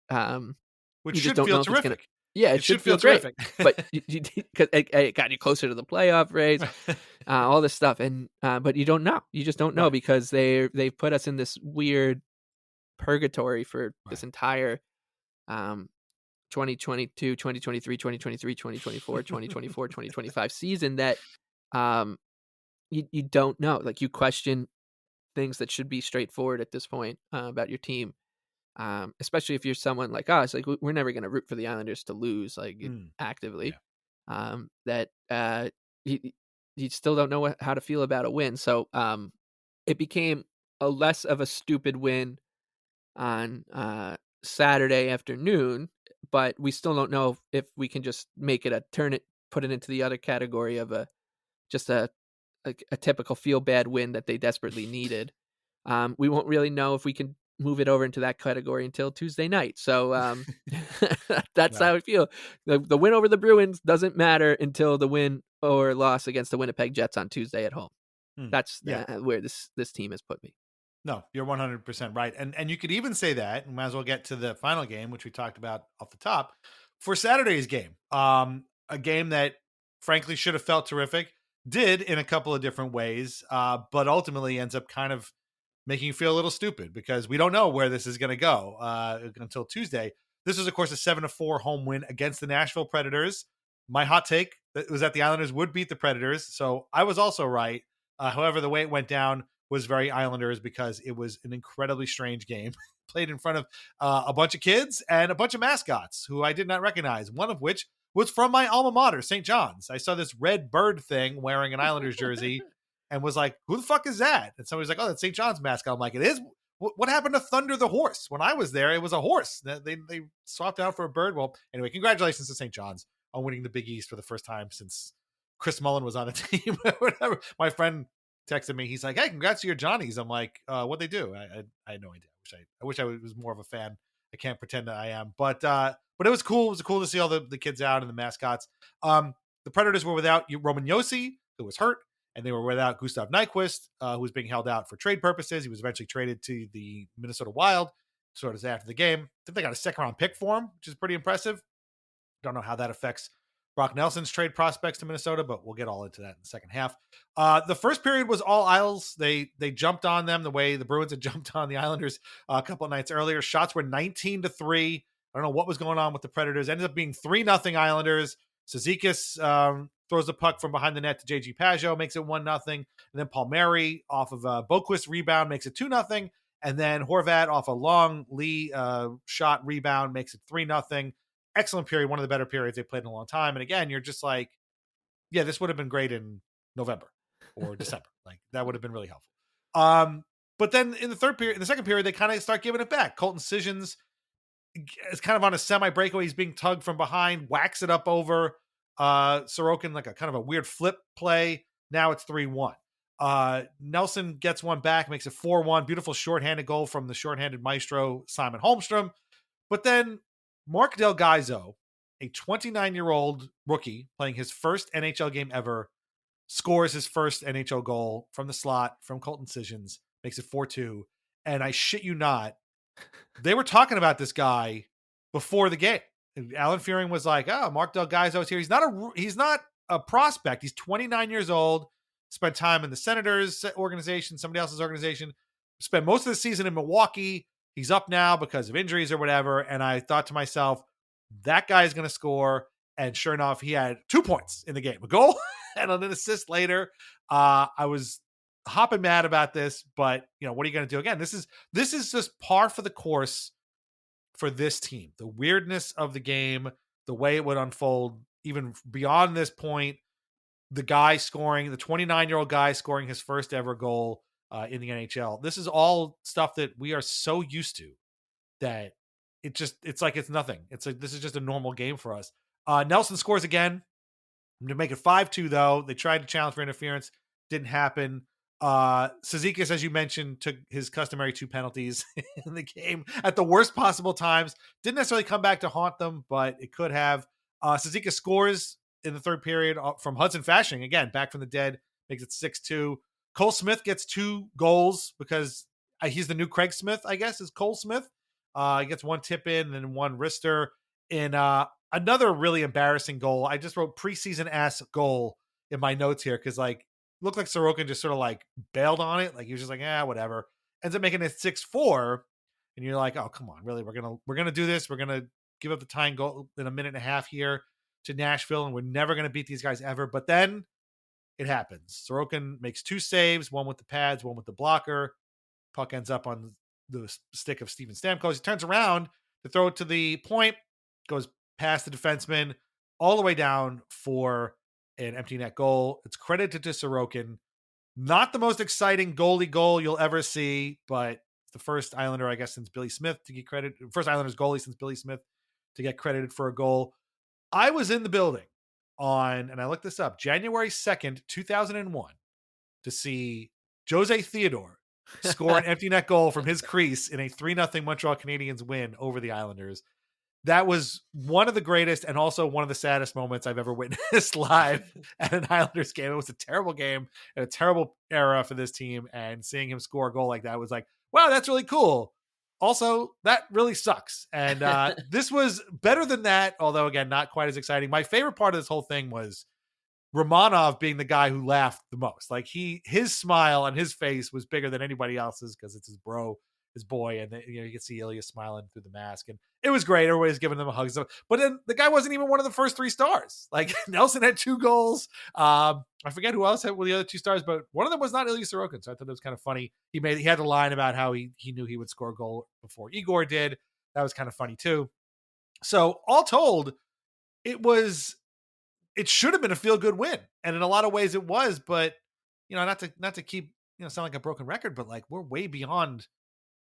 which you should just don't feel know terrific. It should feel great. But because it got you closer to the playoff race, all this stuff, and but you don't know. You just don't know, because they've put us in this weird purgatory for this entire 2022, 2023, 2023, 2024, 2024, 2025 season, that you don't know. Like, you question things that should be straightforward at this point about your team, especially if you're someone like us. Like, we're never going to root for the Islanders to lose, like, actively. That you still don't know how to feel about a win. So it became a less of a stupid win on Saturday afternoon, but we still don't know if we can just make it put it into the other category of a typical feel bad win that they desperately needed. We won't really know if we can move it over into that category until Tuesday night. So that's how I feel. The win over the Bruins doesn't matter until the win or loss against the Winnipeg Jets on Tuesday at home. That's where this team has put me. No, you're 100% right. And you could even say that, and might as well get to the final game, which we talked about off the top, for Saturday's game. A game that frankly should have felt terrific, did in a couple of different ways, but ultimately ends up kind of making you feel a little stupid, because we don't know where this is going to go until Tuesday. This was, of course, a 7-4 home win against the Nashville Predators. My hot take was that the Islanders would beat the Predators, so I was also right. However, the way it went down was very Islanders, because it was an incredibly strange game played in front of a bunch of kids and a bunch of mascots who I did not recognize, one of which was from my alma mater, St. John's. I saw this red bird thing wearing an Islanders jersey and was like, who the fuck is that? And somebody's like, oh, that's St. John's mascot. I'm like, it is? What happened to Thunder the horse? When I was there, it was a horse. They swapped out for a bird. Well, anyway, congratulations to St. John's on winning the Big East for the first time since Chris Mullen was on the team. Whatever. My friend texted me. He's like, hey, congrats to your Johnnies. I'm like, what'd they do? I had no idea. I wish I was more of a fan. I can't pretend that I am. But it was cool. It was cool to see all the kids out and the mascots. The Predators were without Roman Josi, who was hurt, and they were without Gustav Nyquist, who was being held out for trade purposes. He was eventually traded to the Minnesota Wild sort of after the game. I think they got a second-round pick for him, which is pretty impressive. Don't know how that affects Brock Nelson's trade prospects to Minnesota, but we'll get all into that in the second half. The first period was all Isles. They jumped on them the way the Bruins had jumped on the Islanders a couple of nights earlier. Shots were 19-3. I don't know what was going on with the Predators. Ended up being 3-0 Islanders. Cizikas throws the puck from behind the net to J.G. Pageau, makes it 1-0. And then Palmieri off of a Boquist rebound makes it 2-0. And then Horvat off a long Lee shot rebound makes it 3-0. Excellent period, one of the better periods they played in a long time. And again, you're just like, yeah, this would have been great in November or December. Like, that would have been really helpful. But then in the second period, they kind of start giving it back. Colton Sissons is kind of on a semi-breakaway. He's being tugged from behind, whacks it up over Sorokin, like a kind of a weird flip play. Now it's 3-1. Nelson gets one back, makes it 4-1. Beautiful shorthanded goal from the shorthanded maestro, Simon Holmstrom. But then Mark Del Gaizo, a 29-year-old rookie playing his first NHL game ever, scores his first NHL goal from the slot from Colton Sissons, makes it 4-2. And I shit you not, they were talking about this guy before the game. Alan Fearing was like, oh, Mark Del Gaizo is here. He's not a prospect. He's 29 years old, spent time in the Senators organization, somebody else's organization, spent most of the season in Milwaukee. He's up now because of injuries or whatever. And I thought to myself, that guy is going to score. And sure enough, he had 2 points in the game, a goal and an assist later. I was hopping mad about this, but what are you going to do? Again, this is just par for the course for this team. The weirdness of the game, the way it would unfold, even beyond this point, the guy scoring, the 29-year-old guy scoring his first ever goal in the NHL. This is all stuff that we are so used to that it's like it's nothing. It's like this is just a normal game for us. Nelson scores again to make it 5-2, though. They tried to challenge for interference. Didn't happen. Cizikas, as you mentioned, took his customary 2 penalties in the game at the worst possible times. Didn't necessarily come back to haunt them, but it could have. Cizikas scores in the third period from Hudson Fasching, again, back from the dead, makes it 6-2. Cole Smith gets 2 goals because he's the new Craig Smith, I guess, is Cole Smith. He gets 1 tip in and 1 wrister in another really embarrassing goal. I just wrote preseason ass goal in my notes here because looked like Sorokin just sort of bailed on it. He was just whatever. Ends up making it 6-4. And you're like, oh, come on, really? We're gonna do this. We're gonna give up the tying goal in a minute and a half here to Nashville, and we're never gonna beat these guys ever. But then it happens. Sorokin makes 2 saves, 1 with the pads, 1 with the blocker. Puck ends up on the stick of Steven Stamkos. He turns around to throw it to the point, goes past the defenseman, all the way down for an empty net goal. It's credited to Sorokin. Not the most exciting goalie goal you'll ever see, but the first Islander, I guess, since Billy Smith to get credit. First Islanders goalie since Billy Smith to get credited for a goal. I was in the building and I looked this up, January 2nd, 2001, to see Jose Theodore score an empty net goal from his crease in a 3-0 Montreal Canadiens win over the Islanders. That was one of the greatest and also one of the saddest moments I've ever witnessed live at an Islanders game. It was a terrible game and a terrible era for this team. And seeing him score a goal like that was like, wow, that's really cool. Also, that really sucks. And this was better than that, although, again, not quite as exciting. My favorite part of this whole thing was Romanov being the guy who laughed the most. His smile on his face was bigger than anybody else's because it's his bro, his boy, and you can see Ilya smiling through the mask, and it was great. Everybody's giving them a hug. But then the guy wasn't even one of the first 3 stars. Nelson had 2 goals. I forget who else had the other 2 stars, but one of them was not Ilya Sorokin. So I thought it was kind of funny. He had a line about how he knew he would score a goal before Igor did. That was kind of funny too. So all told, it should have been a feel-good win, and in a lot of ways it was. But not to keep sound like a broken record, but we're way beyond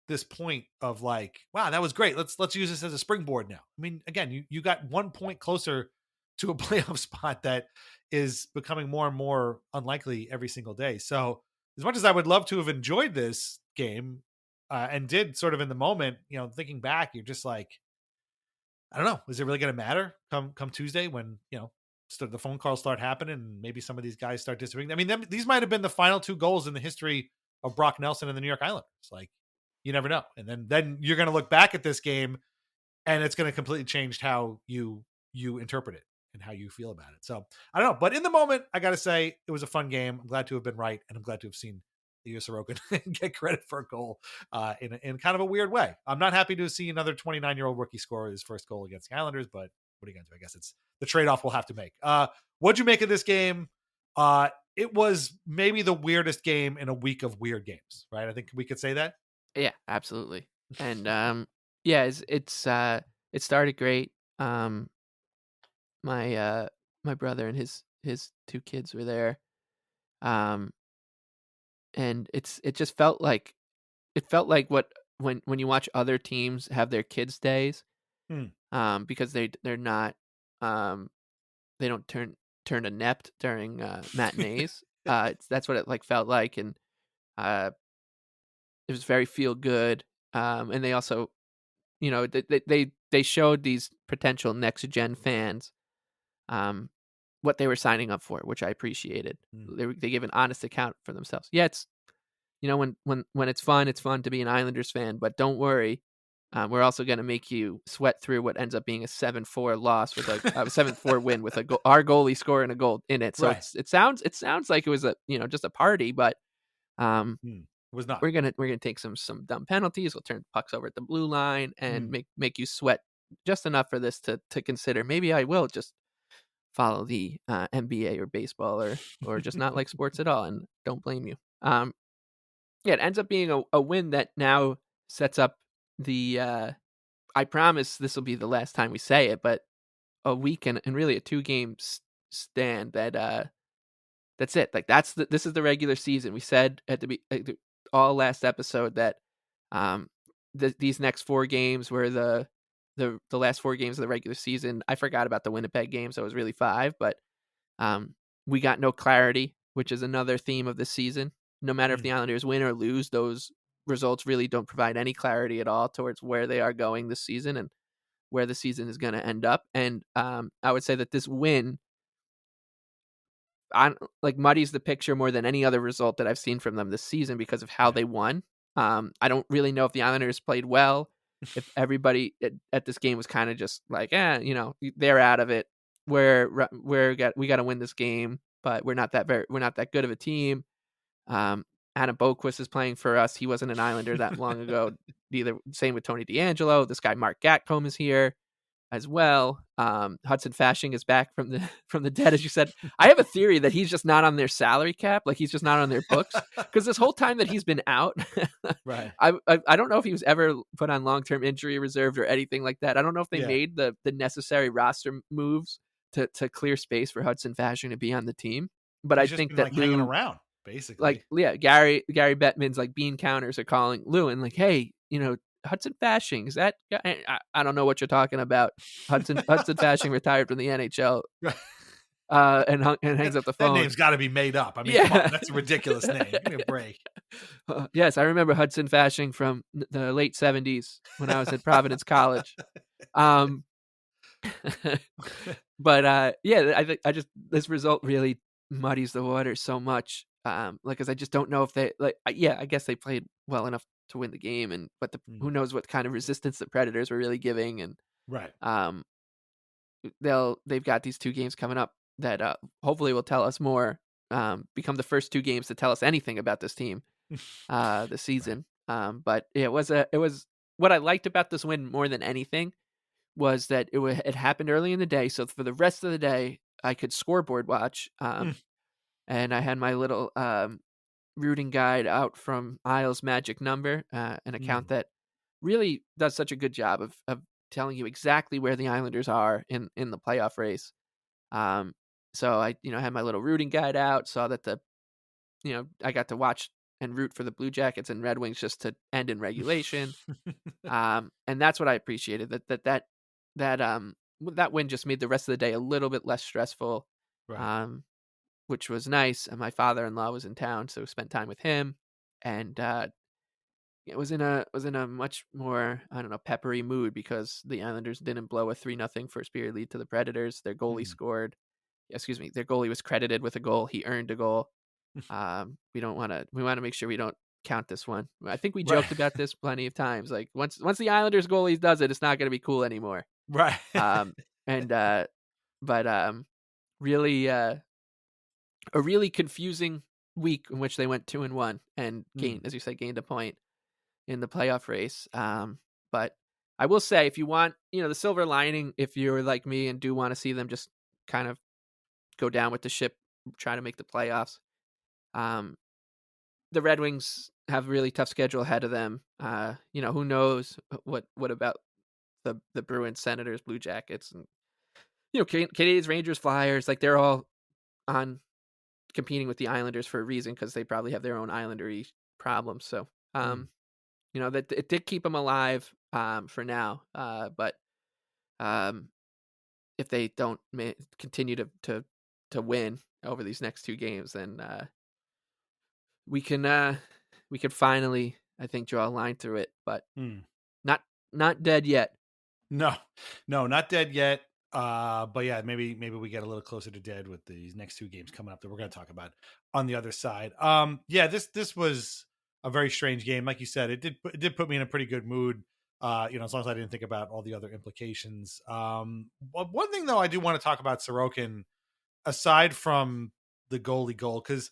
this point of wow, that was great. Let's use this as a springboard now. I mean, again, you got 1 point closer to a playoff spot that is becoming more and more unlikely every single day. So as much as I would love to have enjoyed this game and did sort of in the moment, thinking back, you're just I don't know, is it really going to matter come Tuesday when, the phone calls start happening and maybe some of these guys start disappearing? I mean, these might've been the final 2 goals in the history of Brock Nelson and the New York Islanders. You never know. And then you're going to look back at this game and it's going to completely change how you interpret it and how you feel about it. So I don't know, but in the moment, I got to say it was a fun game. I'm glad to have been right. And I'm glad to have seen Ilya Sorokin get credit for a goal in kind of a weird way. I'm not happy to see another 29-year-old rookie score his first goal against the Islanders, but what are you going to do? I guess it's the trade-off we'll have to make. What'd you make of this game? It was maybe the weirdest game in a week of weird games, right? I think we could say that. Yeah, absolutely. And it started great. My brother and his 2 kids were there. And it just felt like what when you watch other teams have their kids' days, because they're not they don't turn inept during matinees. That's what it felt like, and it was very feel good. And they also, they showed these potential next gen fans what they were signing up for, which I appreciated. They gave an honest account for themselves. Yeah, it's when it's fun to be an Islanders fan, but don't worry, we're also going to make you sweat through what ends up being a 7-4 loss with a 7-4 win with our goalie scoring a goal in it. So right. it sounds like it was just a party, but was not. We're gonna take some dumb penalties. We'll turn pucks over at the blue line and make you sweat just enough for this to consider. Maybe I will just follow the NBA or baseball or just not like sports at all, and don't blame you. It ends up being a win that now sets up the. I promise this will be the last time we say it, but a week and really a 2-game stand that's it. Like this is the regular season. We said at the all last episode that these next 4 games were the last 4 games of the regular season. I forgot about the Winnipeg game, so it was really 5, but we got no clarity, which is another theme of this season. No matter if the Islanders win or lose, those results really don't provide any clarity at all towards where they are going this season and where the season is going to end up. And I would say that this win muddies the picture more than any other result that I've seen from them this season because of how they won. I don't really know if the Islanders played well, if everybody at this game was kind of just like, they're out of it. We got to win this game, but we're not that good of a team. Adam Boquist is playing for us. He wasn't an Islander that long ago. Either. Same with Tony DeAngelo. This guy Mark Gatcomb is here as well. Hudson Fasching is back from the dead, as you said. I have a theory that he's just not on their salary cap, like he's just not on their books, because this whole time that he's been out, right? I don't know if he was ever put on long-term injury reserve or anything like that. I don't know if they made the necessary roster moves to clear space for Hudson Fasching to be on the team. But He's I think been, that hanging around. Basically, Gary Bettman's bean counters are calling Lou and hey, Hudson Fasching, is that? I don't know what you're talking about. Hudson Fasching retired from the NHL, and hangs up the phone. That name's got to be made up. I mean, come on, that's a ridiculous name. Give me a break. Yes, I remember Hudson Fasching from the late '70s when I was at Providence College. But I just this result really muddies the water so much. Because I just don't know if they I guess they played well enough to win the game, but who knows what kind of resistance the Predators were really giving, and right. They've got these 2 games coming up that hopefully will tell us more. Become the first 2 games to tell us anything about this team this season. Right. But it was what I liked about this win more than anything was that it happened early in the day, so for the rest of the day I could scoreboard watch. And I had my little rooting guide out from Isles Magic Number, an account that really does such a good job of telling you exactly where the Islanders are in the playoff race. So I had my little rooting guide out, saw that I got to watch and root for the Blue Jackets and Red Wings just to end in regulation. And that's what I appreciated, that win just made the rest of the day a little bit less stressful. Right. Which was nice. And my father-in-law was in town, so spent time with him, and it was in a much more, peppery mood because the Islanders didn't blow a 3-0 first period lead to the Predators. Their goalie scored. Excuse me, their goalie was credited with a goal. He earned a goal. We want to make sure we don't count this one. I think we joked about this plenty of times. Like once the Islanders goalie does it, it's not going to be cool anymore. Right. Really. A really confusing week in which they went 2-1 and gained, as you said, gained a point in the playoff race. But I will say, if you want, the silver lining, if you're like me and do want to see them just kind of go down with the ship, try to make the playoffs, the Red Wings have a really tough schedule ahead of them. Who knows what about the Bruins, Senators, Blue Jackets, and Canadiens, Rangers, Flyers, they're all on competing with the Islanders for a reason, because they probably have their own Islander-y problems. So, that it did keep them alive for now. But if they don't continue to win over these next 2 games, then we can finally, I think, draw a line through it. But not dead yet. No, not dead yet. But yeah, maybe we get a little closer to dead with these next 2 games coming up that we're going to talk about on the other side. This was a very strange game. Like you said, it did put me in a pretty good mood. As long as I didn't think about all the other implications. One thing though, I do want to talk about Sorokin, aside from the goalie goal, because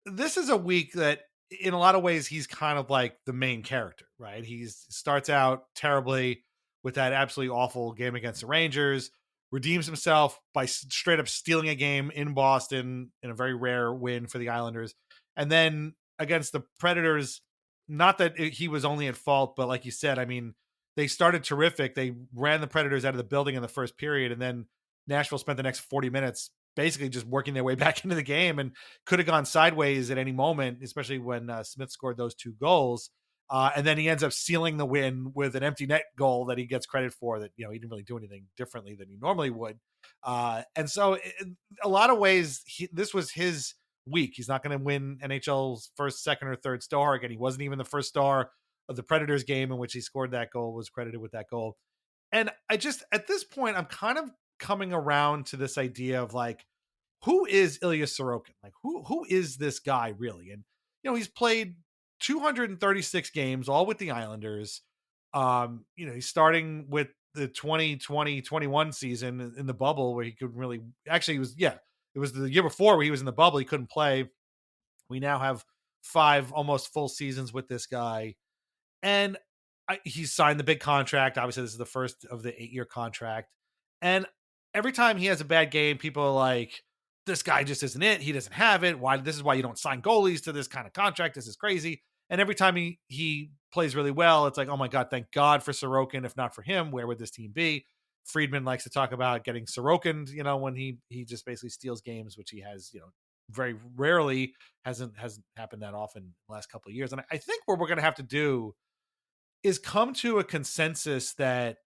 this is a week that in a lot of ways, he's kind of like the main character, right? He starts out terribly with that absolutely awful game against the Rangers, redeems himself by straight up stealing a game in Boston in a very rare win for the Islanders. And then against the Predators, not that he was only at fault, but like you said, I mean, they started terrific. They ran the Predators out of the building in the first period, and then Nashville spent the next 40 minutes basically just working their way back into the game and could have gone sideways at any moment, especially when Smith scored those 2 goals. And then he ends up sealing the win with an empty net goal that he gets credit for, that, he didn't really do anything differently than he normally would. And so in a lot of ways, this was his week. He's not going to win NHL's first, second, or third star again. He wasn't even the first star of the Predators game in which he scored that goal, was credited with that goal. And I just, at this point, I'm kind of coming around to this idea of like, who is Ilya Sorokin? Like, who is this guy really? And, he's played 236 games, all with the Islanders. He's starting with the 2020-21 season in the bubble where he could really, actually it was the year before where he was in the bubble. He couldn't play. We now have 5 almost full seasons with this guy. And he signed the big contract. Obviously, this is the first of the 8-year contract. And every time he has a bad game, people are like, this guy just isn't it. He doesn't have it. This is why you don't sign goalies to this kind of contract. This is crazy. And every time he plays really well, it's like, oh my God, thank God for Sorokin. If not for him, where would this team be? Friedman likes to talk about getting Sorokin, when he just basically steals games, which he has, very rarely, hasn't happened that often in the last couple of years. And I think what we're going to have to do is come to a consensus that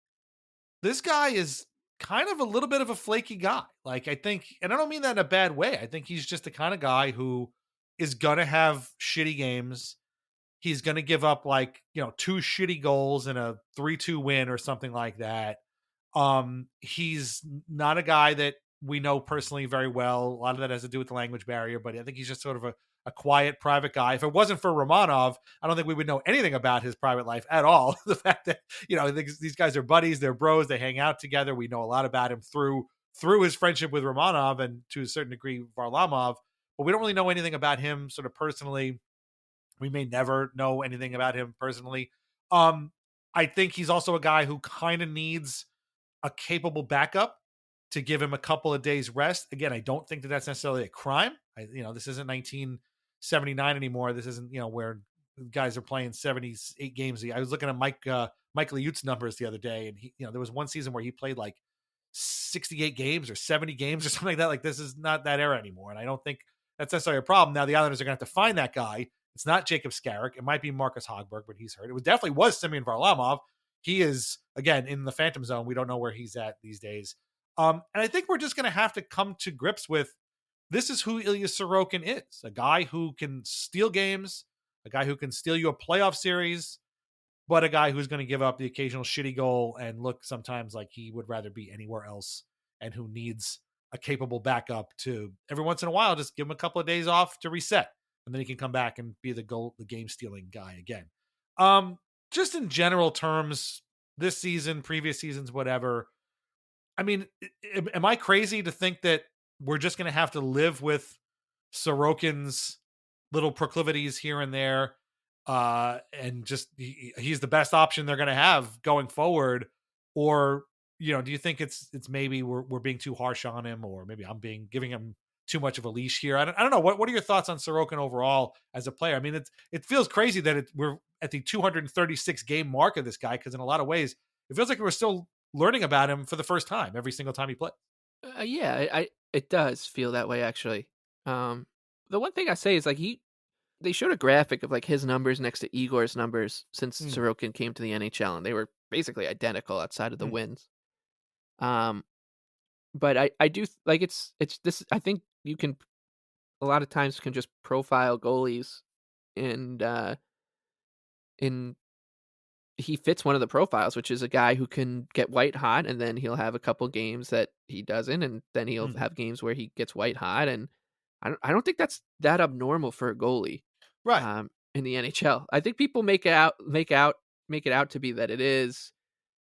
this guy is kind of a little bit of a flaky guy. Like, I think, and I don't mean that in a bad way. I think he's just the kind of guy who is going to have shitty games. He's going to give up 2 shitty goals in a 3-2 win or something like that. He's not a guy that we know personally very well. A lot of that has to do with the language barrier, but I think he's just sort of a quiet, private guy. If it wasn't for Romanov, I don't think we would know anything about his private life at all. The fact that, these guys are buddies, they're bros, they hang out together. We know a lot about him through his friendship with Romanov and to a certain degree Varlamov, but we don't really know anything about him sort of personally. We may never know anything about him personally. I think he's also a guy who kind of needs a capable backup to give him a couple of days rest. Again, I don't think that that's necessarily a crime. This isn't 1979 anymore. This isn't, where guys are playing 78 games. I was looking at Mike Liut's numbers the other day, and he, there was one season where he played 68 games or 70 games or something like that. Like, this is not that era anymore. And I don't think that's necessarily a problem. Now the Islanders are going to have to find that guy. It's not Jacob Skarek. It might be Marcus Hogberg, but he's hurt. It definitely was Semyon Varlamov. He is, again, in the phantom zone. We don't know where he's at these days. And I think we're just going to have to come to grips with, this is who Ilya Sorokin is, a guy who can steal games, a guy who can steal you a playoff series, but a guy who's going to give up the occasional shitty goal and look sometimes like he would rather be anywhere else, and who needs a capable backup to every once in a while just give him a couple of days off to reset, and then he can come back and be the game stealing guy again. Just in general terms, this season, previous seasons, whatever. I mean, am I crazy to think that we're just going to have to live with Sorokin's little proclivities here and there, and just he's the best option they're going to have going forward? Or, do you think it's maybe we're being too harsh on him, or maybe I'm giving him too much of a leash here? I don't know. What are your thoughts on Sorokin overall as a player? I mean, it feels crazy that we're at the 236 game mark of this guy, because in a lot of ways it feels like we're still learning about him for the first time every single time he plays. It does feel that way, actually. The one thing I say is they showed a graphic of his numbers next to Igor's numbers since Sorokin came to the NHL, and they were basically identical outside of the wins. But I do it's this. I think you can a lot of times can just profile goalies, and he fits one of the profiles, which is a guy who can get white hot, and then he'll have a couple games that he doesn't, and then he'll have games where he gets white hot, and I don't think that's that abnormal for a goalie, right? In the NHL, I think people make it out to be that it is.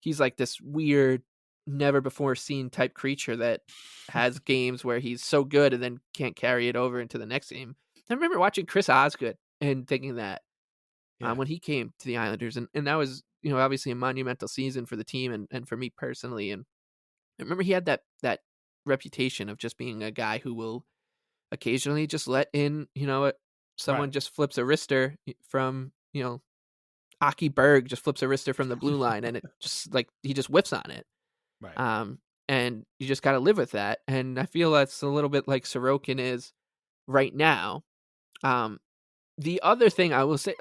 He's like this weird, never before seen type creature that has games where he's so good and then can't carry it over into the next game. I remember watching Chris Osgood in thinking that when he came to the Islanders, and that was, obviously a monumental season for the team and for me personally. And I remember he had that reputation of just being a guy who will occasionally just let in, someone just flips a wrister from, Aki Berg just flips a wrister from the blue line, and it just like he just whiffs on it. Right. And you just got to live with that. And I feel that's a little bit like Sorokin is right now. The other thing I will say,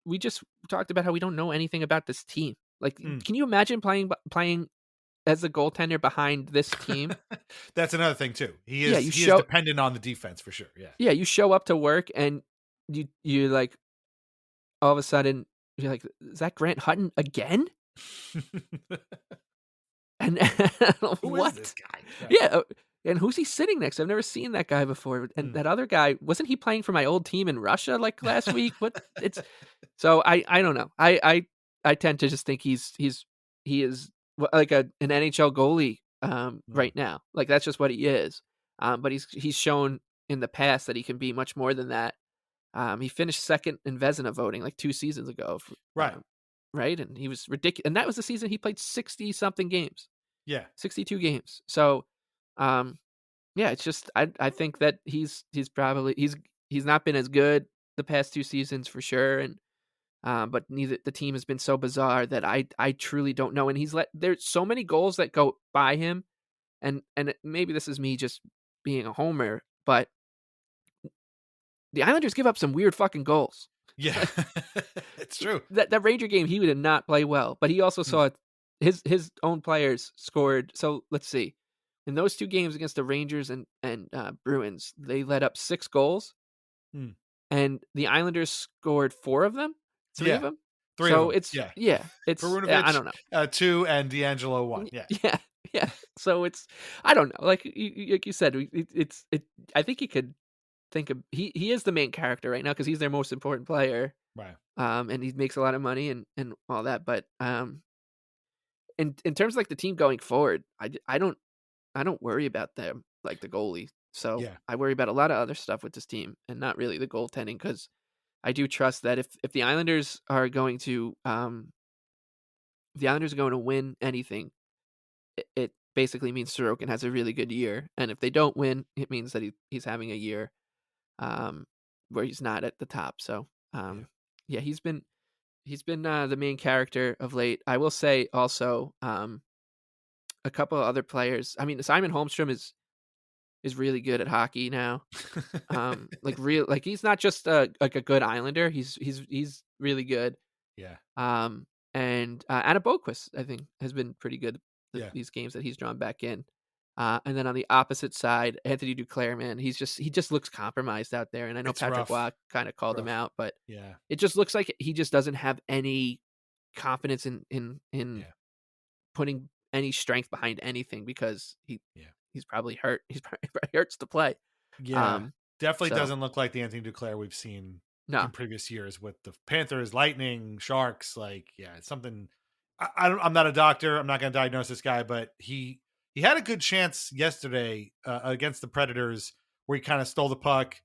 we just talked about how we don't know anything about this team. Like, can you imagine playing as a goaltender behind this team? That's another thing too. He is dependent on the defense for sure. Yeah. Yeah. You show up to work and you like, all of a sudden you're like, is that Grant Hutton again? And what? Is this guy? Right. Yeah. And who's he sitting next to? I've never seen that guy before. And that other guy, wasn't he playing for my old team in Russia like last week? So I don't know. I tend to just think he is like an NHL goalie right now. Like that's just what he is. But he's shown in the past that he can be much more than that. He finished second in Vezina voting like 2 seasons ago. Right. Right. And he was ridiculous. And that was the season he played 60 something games. Yeah. 62 games. So, yeah, it's just, I think that he's probably, he's not been as good the past 2 seasons for sure. And, but the team has been so bizarre that I truly don't know. And there's so many goals that go by him. And maybe this is me just being a homer, but the Islanders give up some weird fucking goals. Yeah, it's true. That Ranger game, he did not play well, but he also saw his own players scored. So let's see. In those 2 games against the Rangers and Bruins, they let up 6 goals, and the Islanders scored 4 of them, 3 of them. 3 so of them. it's it's Perunovic, I don't know. 2 and D'Angelo 1. Yeah. So it's I don't know. Like you said, I think he could think of he is the main character right now because he's their most important player, right? And he makes a lot of money and all that. But in terms of like the team going forward, I don't worry about them like the goalie. So I worry about a lot of other stuff with this team and not really the goaltending because I do trust that if the Islanders are going to win anything, it basically means Sorokin has a really good year, and if they don't win, it means that he's having a year where he's not at the top. So he's been the main character of late. I will say also a couple of other players. I mean, Simon Holmstrom is really good at hockey now. Like he's not just like a good Islander. He's really good. Yeah. And Anna Boquist, I think, has been pretty good these games that he's drawn back in. And then on the opposite side, Anthony Duclair, man, he just looks compromised out there. And I know It's Patrick rough. Waugh kind of called him out, but Yeah. it just looks like he just doesn't have any confidence in putting any strength behind anything because he's probably hurt. He probably hurts to play. Yeah. Definitely doesn't look like the Anthony Duclair we've seen in previous years with the Panthers, Lightning, Sharks. Like, yeah, it's something. I'm not a doctor. I'm not going to diagnose this guy, but he had a good chance yesterday against the Predators where he kind of stole the puck,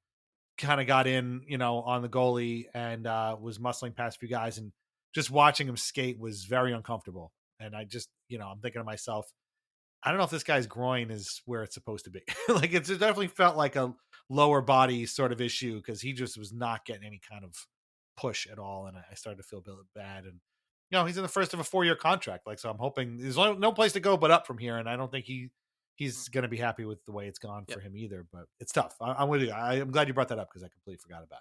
kind of got in, on the goalie and was muscling past a few guys, and just watching him skate was very uncomfortable. And I just, I'm thinking to myself, I don't know if this guy's groin is where it's supposed to be. Like it definitely felt like a lower body sort of issue because he just was not getting any kind of push at all. And I started to feel a bit bad. And, he's in the first of a 4-year contract. Like, so I'm hoping there's no place to go but up from here. And I don't think he's going to be happy with the way it's gone for him either, but it's tough. I'm with you. I'm glad you brought that up because I completely forgot about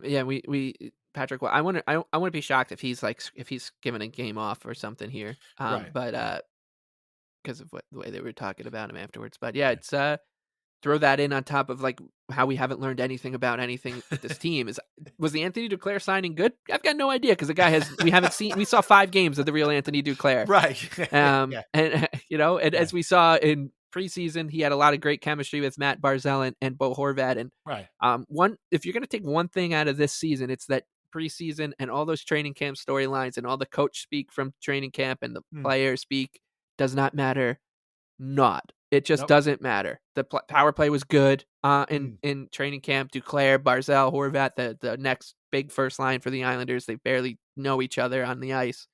it. Yeah, we Patrick. I wouldn't be shocked if he's given a game off or something here. Right. But because of the way they were talking about him afterwards. But yeah, it's throw that in on top of like how we haven't learned anything about anything with this team. Was the Anthony Duclair signing good? I've got no idea because the guy we saw 5 games of the real Anthony Duclair. Right. And as we saw in preseason, he had a lot of great chemistry with Matt Barzal and Bo Horvat. And right. If you're going to take one thing out of this season, it's that preseason and all those training camp storylines and all the coach speak from training camp and the player speak does not matter. Not It just doesn't matter. The power play was good in training camp. Duclair, Barzal, Horvat, the next big first line for the Islanders. They barely know each other on the ice.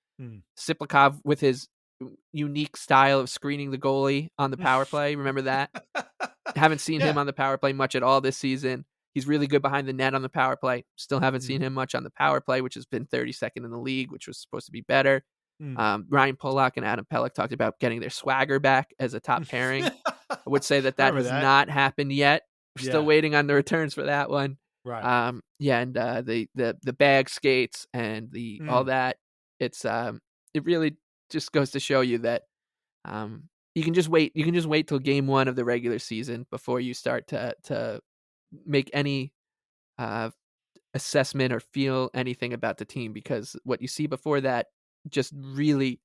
Siplikov with his unique style of screening the goalie on the power play. Remember that? Haven't seen him on the power play much at all this season. He's really good behind the net on the power play. Still haven't seen him much on the power play, which has been 32nd in the league, which was supposed to be better. Ryan Pollock and Adam Pelech talked about getting their swagger back as a top pairing. I would say that has not happened yet. We're still waiting on the returns for that one. Right. And the bag skates and the all that. It's it really just goes to show you that you can just wait. You can just wait till game 1 of the regular season before you start to make any assessment or feel anything about the team, because what you see before that just really,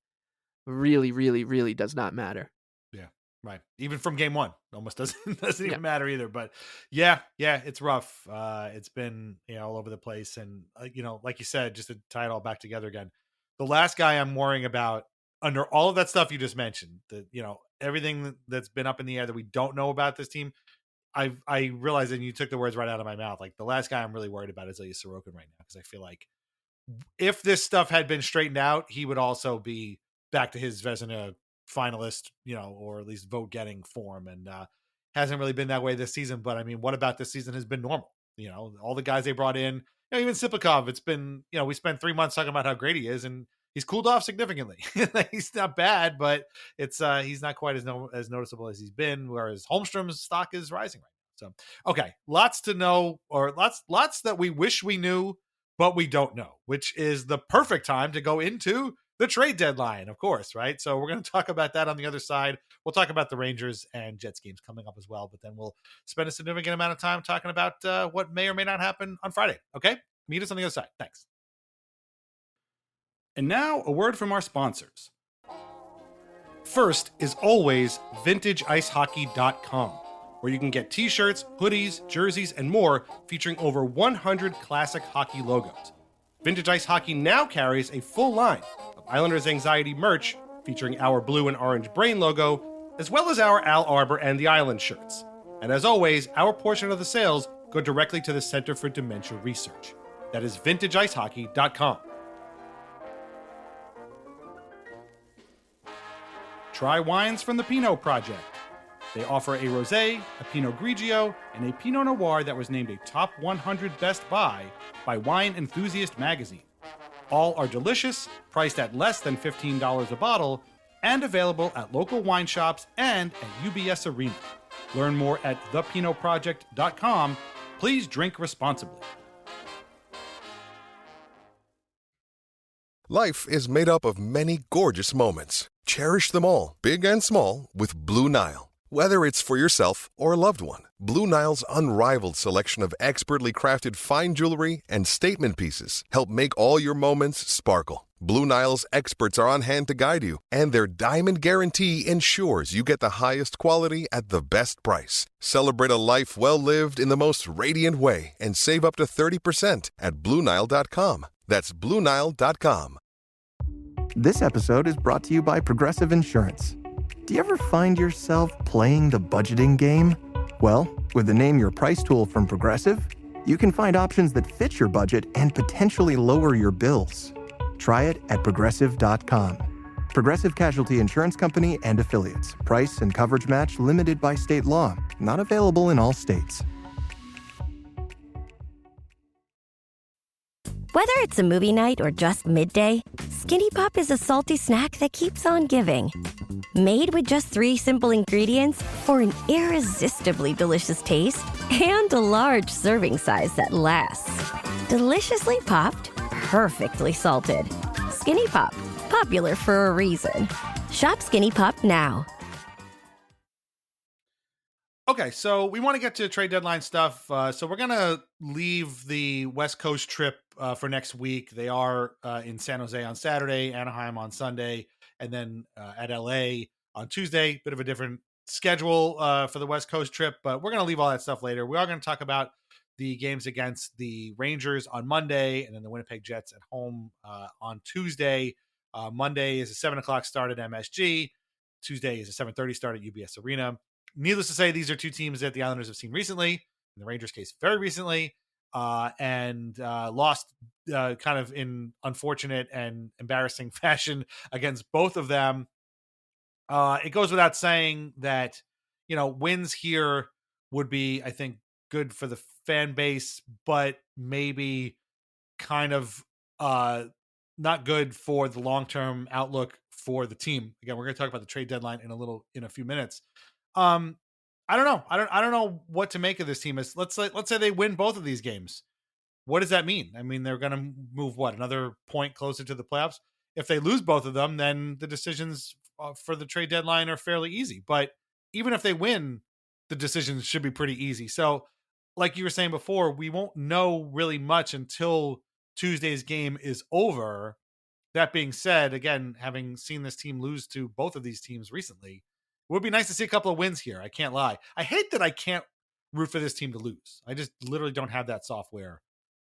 really, really, really does not matter. Yeah, right. Even from game 1, almost doesn't even matter either. But yeah, it's rough. It's been all over the place, and like you said, just to tie it all back together again, the last guy I'm worrying about under all of that stuff you just mentioned, that everything that's been up in the air that we don't know about this team. I realize, and you took the words right out of my mouth. Like, the last guy I'm really worried about is Ilya Sorokin right now, because I feel like if this stuff had been straightened out, he would also be back to his Vezina finalist, or at least vote getting form, and hasn't really been that way this season. But I mean, what about this season has been normal? All the guys they brought in, even Siplikov, it's been, we spent 3 months talking about how great he is, and he's cooled off significantly. He's not bad, but it's he's not quite as noticeable as he's been, whereas Holmstrom's stock is rising right now. So, okay, lots to know, or lots that we wish we knew, but we don't know, which is the perfect time to go into the trade deadline, of course, right? So we're going to talk about that on the other side. We'll talk about the Rangers and Jets games coming up as well, but then we'll spend a significant amount of time talking about what may or may not happen on Friday, okay? Meet us on the other side. Thanks. And now, a word from our sponsors. First is always VintageIceHockey.com, where you can get t-shirts, hoodies, jerseys, and more featuring over 100 classic hockey logos. Vintage Ice Hockey now carries a full line of Islanders Anxiety merch featuring our blue and orange brain logo, as well as our Al Arbor and the Island shirts. And as always, our portion of the sales go directly to the Center for Dementia Research. That is VintageIceHockey.com. Try wines from the Pinot Project. They offer a Rosé, a Pinot Grigio, and a Pinot Noir that was named a Top 100 Best Buy by Wine Enthusiast magazine. All are delicious, priced at less than $15 a bottle, and available at local wine shops and at UBS Arena. Learn more at thepinotproject.com. Please drink responsibly. Life is made up of many gorgeous moments. Cherish them all, big and small, with Blue Nile. Whether it's for yourself or a loved one, Blue Nile's unrivaled selection of expertly crafted fine jewelry and statement pieces help make all your moments sparkle. Blue Nile's experts are on hand to guide you, and their diamond guarantee ensures you get the highest quality at the best price. Celebrate a life well lived in the most radiant way and save up to 30% at BlueNile.com. That's BlueNile.com. This episode is brought to you by Progressive Insurance. Do you ever find yourself playing the budgeting game? Well, with the Name Your Price tool from Progressive, you can find options that fit your budget and potentially lower your bills. Try it at Progressive.com. Progressive Casualty Insurance Company and Affiliates. Price and coverage match limited by state law. Not available in all states. Whether it's a movie night or just midday, Skinny Pop is a salty snack that keeps on giving. Made with just 3 simple ingredients for an irresistibly delicious taste and a large serving size that lasts. Deliciously popped, perfectly salted. Skinny Pop, popular for a reason. Shop Skinny Pop now. Okay, so we want to get to trade deadline stuff. So we're going to leave the West Coast trip for next week. They are in San Jose on Saturday, Anaheim on Sunday, and then at LA on Tuesday. Bit of a different schedule for the West Coast trip, but we're going to leave all that stuff later. We are going to talk about the games against the Rangers on Monday and then the Winnipeg Jets at home on Tuesday. Monday is a 7 o'clock start at MSG. Tuesday is a 7:30 start at UBS Arena. Needless to say, these are two teams that the Islanders have seen recently, in the Rangers case very recently, and lost kind of in unfortunate and embarrassing fashion against both of them. It goes without saying that, wins here would be, I think, good for the fan base, but maybe kind of not good for the long-term outlook for the team. Again, we're going to talk about the trade deadline in a few minutes. I don't know. I don't know what to make of this team. Let's say they win both of these games. What does that mean? I mean, they're going to move another point closer to the playoffs. If they lose both of them, then the decisions for the trade deadline are fairly easy. But even if they win, the decisions should be pretty easy. So, like you were saying before, we won't know really much until Tuesday's game is over. That being said, again, having seen this team lose to both of these teams recently, it would be nice to see a couple of wins here. I can't lie. I hate that I can't root for this team to lose. I just literally don't have that software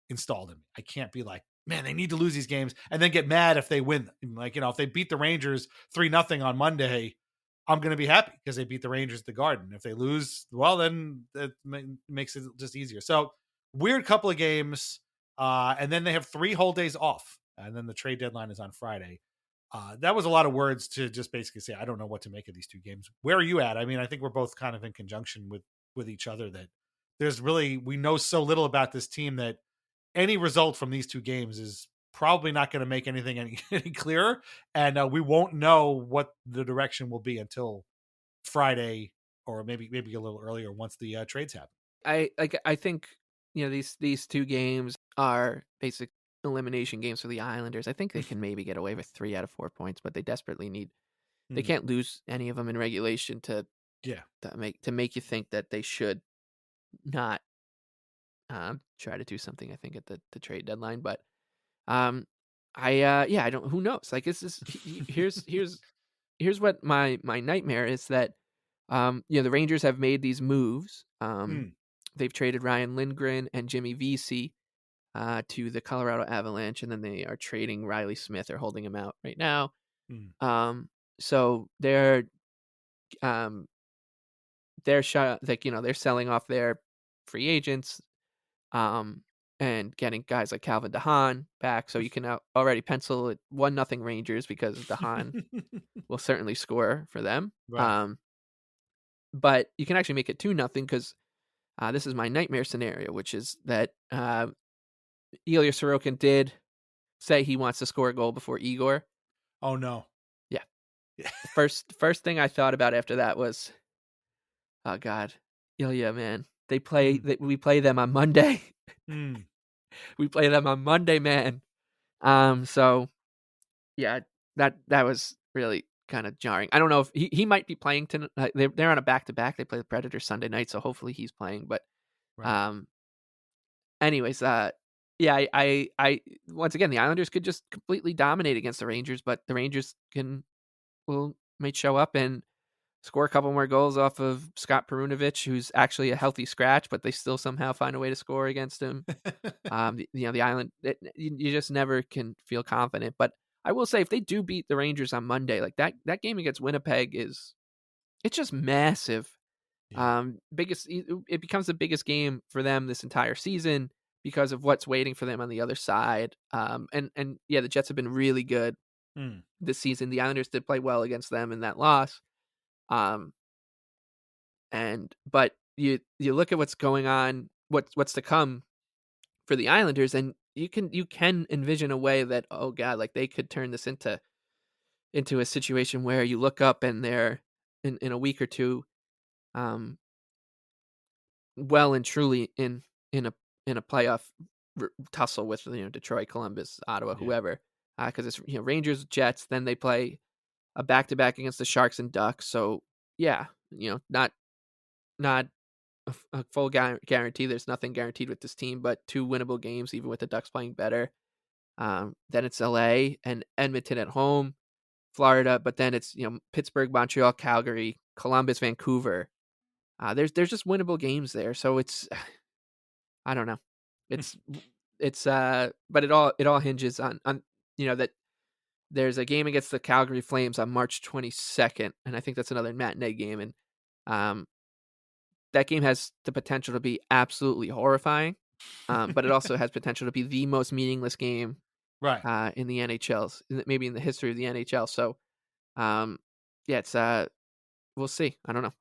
installed in me. I can't be like, man, they need to lose these games and then get mad if they win them. Like, if they beat the Rangers 3-0 on Monday, I'm going to be happy because they beat the Rangers at the Garden. If they lose, well, then that makes it just easier. So weird couple of games. And then they have 3 whole days off. And then the trade deadline is on Friday. That was a lot of words to just basically say, I don't know what to make of these 2 games. Where are you at? I mean, I think we're both kind of in conjunction with each other that we know so little about this team that any result from these 2 games is probably not going to make anything any clearer. And we won't know what the direction will be until Friday, or maybe a little earlier once the trades happen. I think, these 2 games are basic elimination games for the Islanders. I think they can maybe get away with 3 out of 4 points, but they desperately need. They can't lose any of them in regulation to make you think that they should not try to do something. I think at the trade deadline, but I don't. Who knows? Like, here's what my nightmare is that the Rangers have made these moves. They've traded Ryan Lindgren and Jimmy Vesey to the Colorado Avalanche, and then they are trading Riley Smith. They're holding him out right now. So they're they're selling off their free agents, and getting guys like Calvin DeHaan back. So you can already pencil it 1-0 Rangers because DeHaan will certainly score for them. Right. But you can actually make it 2-0 because this is my nightmare scenario, which is that Ilya Sorokin did say he wants to score a goal before Igor. Oh no. Yeah. First thing I thought about after that was, oh God, Ilya, man. We play them on Monday. We play them on Monday, man. So yeah, that was really kind of jarring. I don't know if he might be playing tonight. They're on a back-to-back. They play the Predators Sunday night, so hopefully he's playing. But anyways, I once again, the Islanders could just completely dominate against the Rangers, but the Rangers might show up and score a couple more goals off of Scott Perunovich, who's actually a healthy scratch, but they still somehow find a way to score against him. The Island, you just never can feel confident. But I will say, if they do beat the Rangers on Monday, like that game against Winnipeg it's just massive. Yeah. It becomes the biggest game for them this entire season because of what's waiting for them on the other side. And the Jets have been really good this season. The Islanders did play well against them in that loss. But you look at what's going on, what's to come for the Islanders, and you can envision a way that, oh God, like they could turn this into a situation where you look up and they're in a week or two, well and truly in a playoff tussle with Detroit, Columbus, Ottawa, whoever, because it's Rangers, Jets, then they play a back-to-back against the Sharks and Ducks. So yeah, not a full guarantee. There's nothing guaranteed with this team, but 2 winnable games, even with the Ducks playing better. Then it's LA and Edmonton at home, Florida, but then it's Pittsburgh, Montreal, Calgary, Columbus, Vancouver. There's just winnable games there. So it's I don't know. It's but it all hinges on that there's a game against the Calgary Flames on March 22nd, and I think that's another matinee game. And that game has the potential to be absolutely horrifying, but it also has potential to be the most meaningless game right in the NHL's, maybe in the history of the NHL. So, yeah, it's we'll see. I don't know.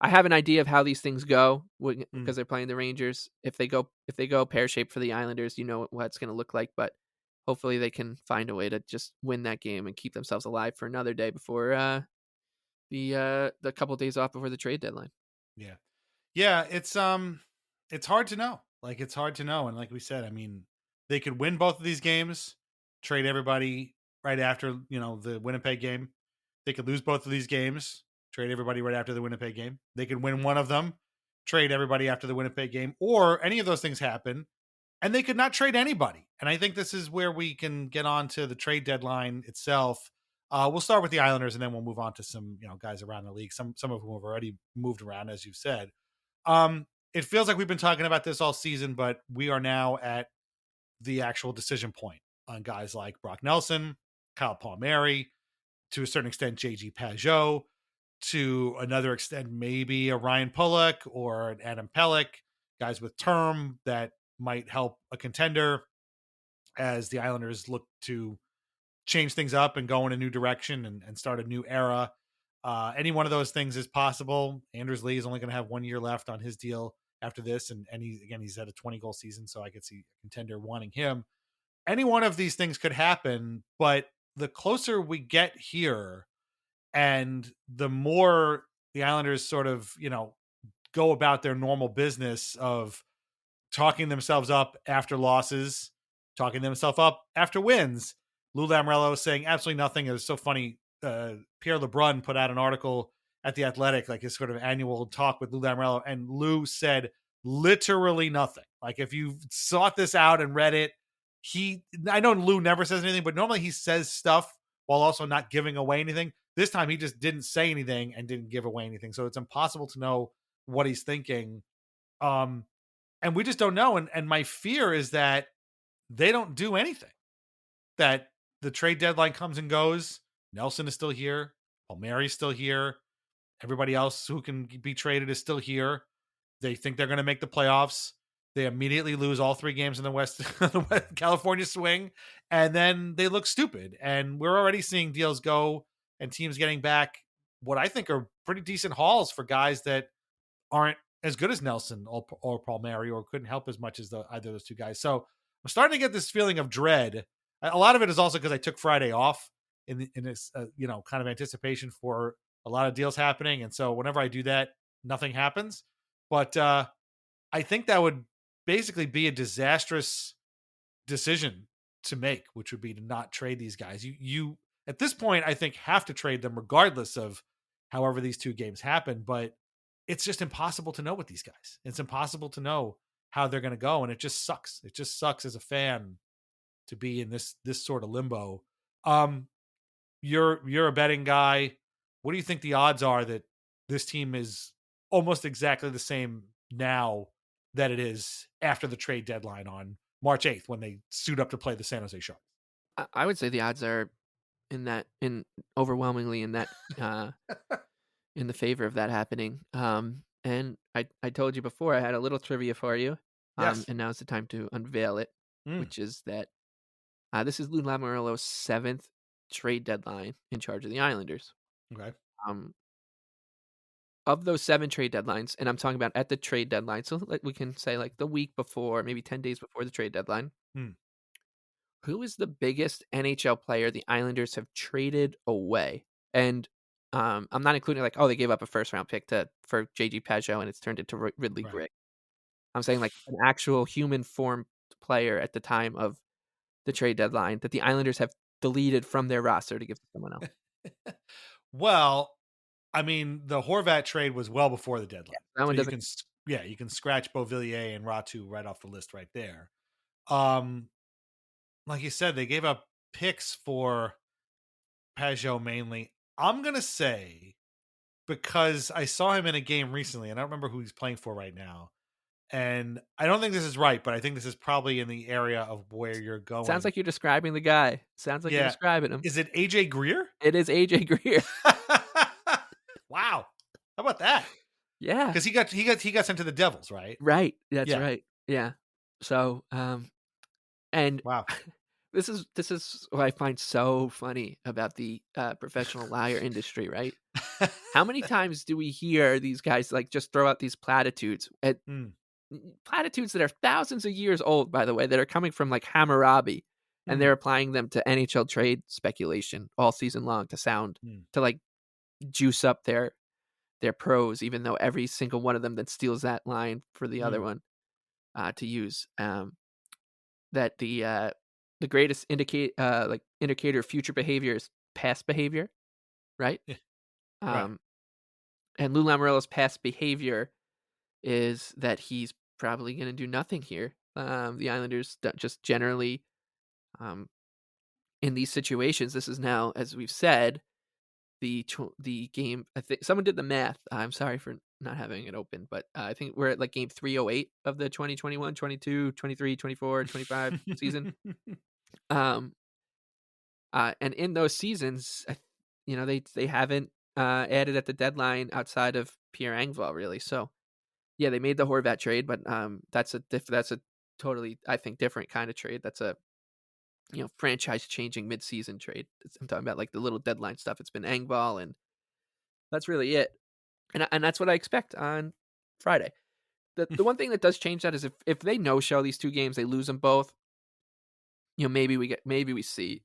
I have an idea of how these things go because they're playing the Rangers. If they go pear shaped for the Islanders, you know what it's going to look like. But hopefully, they can find a way to just win that game and keep themselves alive for another day before the couple days off before the trade deadline. Yeah, it's hard to know. Like, it's hard to know. And like we said, I mean, they could win both of these games, trade everybody right after, the Winnipeg game. They could lose both of these games, trade everybody right after the Winnipeg game. They could win one of them, trade everybody after the Winnipeg game, or any of those things happen, and they could not trade anybody. And I think this is where we can get on to the trade deadline itself. We'll start with the Islanders, and then we'll move on to some, guys around the league, some of whom have already moved around, as you've said. It feels like we've been talking about this all season, but we are now at the actual decision point on guys like Brock Nelson, Kyle Palmieri, to a certain extent, JG Pajot, to another extent, maybe a Ryan Pulock or an Adam Pelech, guys with term that might help a contender as the Islanders look to change things up and go in a new direction and start a new era. Any one of those things is possible. Anders Lee is only going to have 1 year left on his deal after this. And he's had a 20-goal season, so I could see a contender wanting him. Any one of these things could happen, but the closer we get here and the more the Islanders sort of, go about their normal business of talking themselves up after losses, talking themselves up after wins. Lou Lamoriello saying absolutely nothing. It was so funny. Pierre LeBrun put out an article at The Athletic, like his sort of annual talk with Lou Lamoriello, and Lou said literally nothing. Like, if you sought this out and read it, I know Lou never says anything, but normally he says stuff while also not giving away anything. This time he just didn't say anything and didn't give away anything. So it's impossible to know what he's thinking. And we just don't know. And my fear is that they don't do anything, that the trade deadline comes and goes. Nelson is still here. Palmieri's still here. Everybody else who can be traded is still here. They think they're going to make the playoffs. They immediately lose all 3 games in the West, the West California swing, and then they look stupid. And we're already seeing deals go and teams getting back what I think are pretty decent hauls for guys that aren't as good as Nelson or Palmieri, or couldn't help as much as either of those two guys. So I'm starting to get this feeling of dread. A lot of it is also because I took Friday off in this, kind of anticipation for a lot of deals happening. And so whenever I do that, nothing happens. But I think that would basically be a disastrous decision to make, which would be to not trade these guys. You at this point, I think, have to trade them regardless of however these 2 games happen. But it's just impossible to know with these guys. It's impossible to know how they're going to go. And it just sucks. It just sucks as a fan to be in this sort of limbo. You're a betting guy. What do you think the odds are that this team is almost exactly the same now that it is after the trade deadline on March 8th when they suit up to play the San Jose Sharks? I would say the odds are overwhelmingly in that in the favor of that happening. And I told you before, I had a little trivia for you. Yes. And now it's the time to unveil it, which is that this is Lou Lamoriello's 7th trade deadline in charge of the Islanders. Okay. Of those 7 trade deadlines, and I'm talking about at the trade deadline, so we can say like the week before, maybe 10 days before the trade deadline. Who is the biggest NHL player the Islanders have traded away? And I'm not including like, they gave up a first-round pick for JG Pajot and it's turned into Ridley Grigg. I'm saying like an actual human form player at the time of the trade deadline that the Islanders have deleted from their roster to give to someone else. Well, I mean, the Horvat trade was well before the deadline. Yeah, that one so doesn't. you can scratch Beauvillier and Ratu right off the list right there. Like you said, they gave up picks for Pajot mainly. I'm going to say, because I saw him in a game recently, and I don't remember who he's playing for right now, And I don't think this is right, but I think this is probably in the area of where you're going. Sounds like you're describing the guy. Sounds like you're describing him. Is it AJ Greer? It is AJ Greer. Wow. How about that? Yeah. Because he got sent to the Devils, right? Right. That's right. Yeah. So, and wow. This is what I find so funny about the professional liar industry, right? How many times do we hear these guys like just throw out these platitudes platitudes that are thousands of years old, by the way, that are coming from like Hammurabi, and they're applying them to NHL trade speculation all season long to sound to like juice up their pros, even though every single one of them that steals that line for the other one to use. That the greatest indicator of future behavior is past behavior, right? Yeah. And Lou Lamoriello's past behavior is that he's probably going to do nothing here. The Islanders just generally, in these situations, this is now, as we've said, the game. I think someone did the math. I'm sorry for not having it open, but I think we're at like game 308 of the 2021, 22, 23, 24, 25 season. And in those seasons, they haven't added at the deadline outside of Pierre Engvall, really. So, yeah, they made the Horvat trade, but that's a totally, I think, different kind of trade. That's a franchise changing mid-season trade. I'm talking about like the little deadline stuff. It's been Engvall, and that's really it. And that's what I expect on Friday. The one thing that does change that is if they no-show these two games, they lose them both. Maybe we see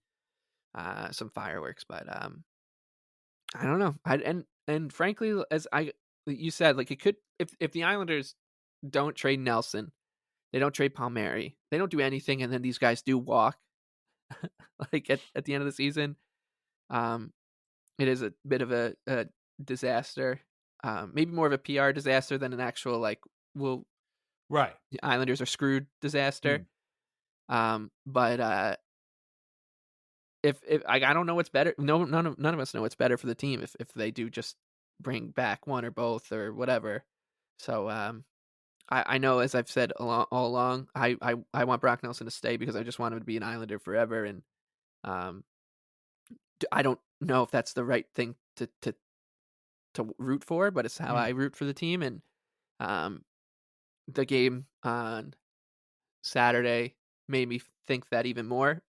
some fireworks, but I don't know. And frankly, as you said, like it could if the Islanders don't trade Nelson, they don't trade Palmieri, they don't do anything, and then these guys do walk, like at the end of the season, it is a bit of a disaster. Maybe more of a PR disaster than an actual like right. The Islanders are screwed disaster. But if I don't know what's better. No, none of us know what's better for the team if they do just bring back one or both or whatever. So I know, as I've said all along, I want Brock Nelson to stay because I just want him to be an Islander forever. And I don't know if that's the right thing to root for, but it's how I root for the team. And the game on Saturday made me think that even more.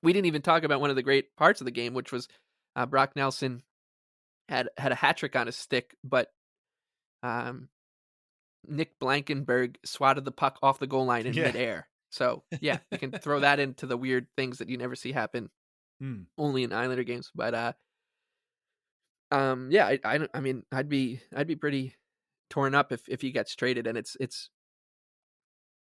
We didn't even talk about one of the great parts of the game, which was Brock Nelson had a hat trick on his stick, but Nick Blankenberg swatted the puck off the goal line in midair. So yeah, you can throw that into the weird things that you never see happen only in Islander games. But yeah, I mean, I'd be pretty torn up if he gets traded, and it's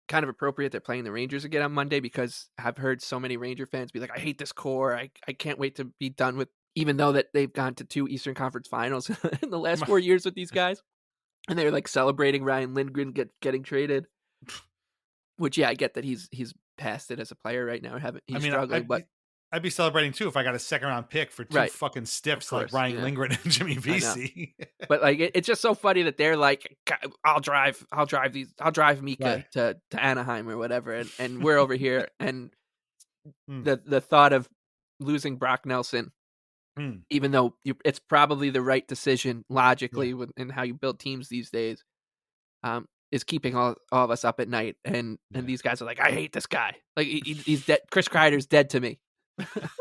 kind of appropriate they're playing the Rangers again on Monday, because I've heard so many Ranger fans be like, I hate this core. I can't wait to be done with, even though that they've gone to 2 Eastern Conference finals in the last 4 years with these guys. And they're like celebrating Ryan Lindgren getting traded, which, yeah, I get that he's past it as a player right now. He's struggling, but I'd be celebrating too if I got a 2nd-round pick for 2 fucking stiffs like Ryan Lindgren and Jimmy Vesey. But like, it's just so funny that they're like, I'll drive Mika to Anaheim or whatever, and we're over here, and the thought of losing Brock Nelson, even though it's probably the right decision logically in how you build teams these days, is keeping all of us up at night, and these guys are like, I hate this guy. Like he's dead. Chris Kreider's dead to me.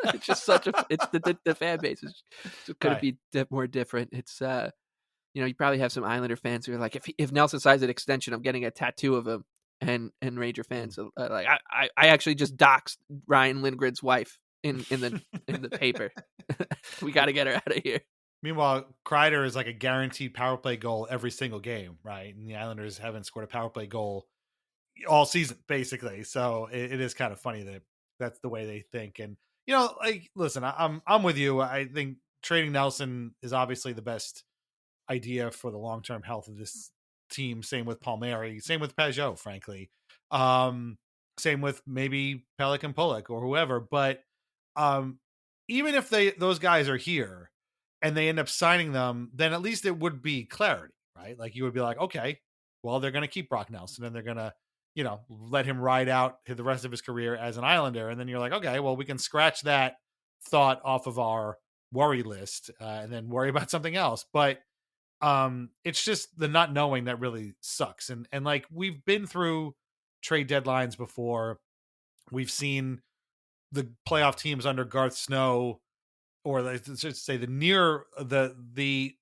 It's just it's the fan base is couldn't be more different. It's you probably have some Islander fans who are like, if Nelson signs an extension, I'm getting a tattoo of him, and Ranger fans are like, I actually just doxed Ryan Lindgren's wife in the paper. We got to get her out of here. Meanwhile, Kreider is like a guaranteed power play goal every single game, right? And the Islanders haven't scored a power play goal all season, basically. So it is kind of funny that that's the way they think. And like, listen, I'm with you. I think trading Nelson is obviously the best idea for the long-term health of this team. Same with Palmieri. Same with Pajot, frankly. Same with maybe Pelican Pollock or whoever. But even if those guys are here and they end up signing them, then at least it would be clarity, right? Like you would be like, okay, well, they're going to keep Brock Nelson and they're going to, let him ride out the rest of his career as an Islander. And then you're like, okay, well, we can scratch that thought off of our worry list and then worry about something else. But it's just the not knowing that really sucks. And like we've been through trade deadlines before. We've seen the playoff teams under Garth Snow, or let's just say the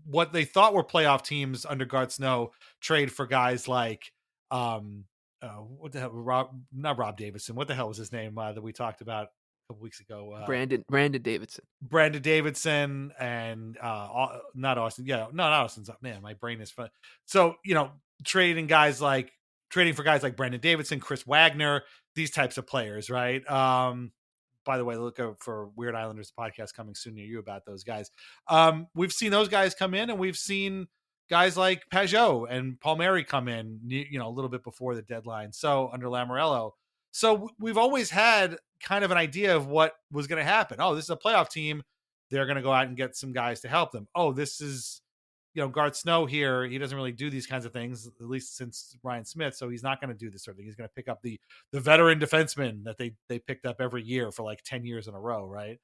what they thought were playoff teams under Garth Snow trade for guys like what the hell, not Rob Davidson. What the hell was his name that we talked about a couple weeks ago? Brandon Davidson. Brandon Davidson and not Austin. Yeah, no, not Austin's up. Man, my brain is fun. So, trading for guys like Brandon Davidson, Chris Wagner, these types of players, right? By the way, look out for Weird Islanders podcast coming soon near you about those guys. We've seen those guys come in, and we've seen guys like Pajot and Palmieri come in, a little bit before the deadline. So under Lamoriello. So we've always had kind of an idea of what was going to happen. Oh, this is a playoff team. They're going to go out and get some guys to help them. Oh, this is, Garth Snow here. He doesn't really do these kinds of things, at least since Ryan Smith. So he's not going to do this sort of thing. He's going to pick up the veteran defenseman that they picked up every year for like 10 years in a row, right?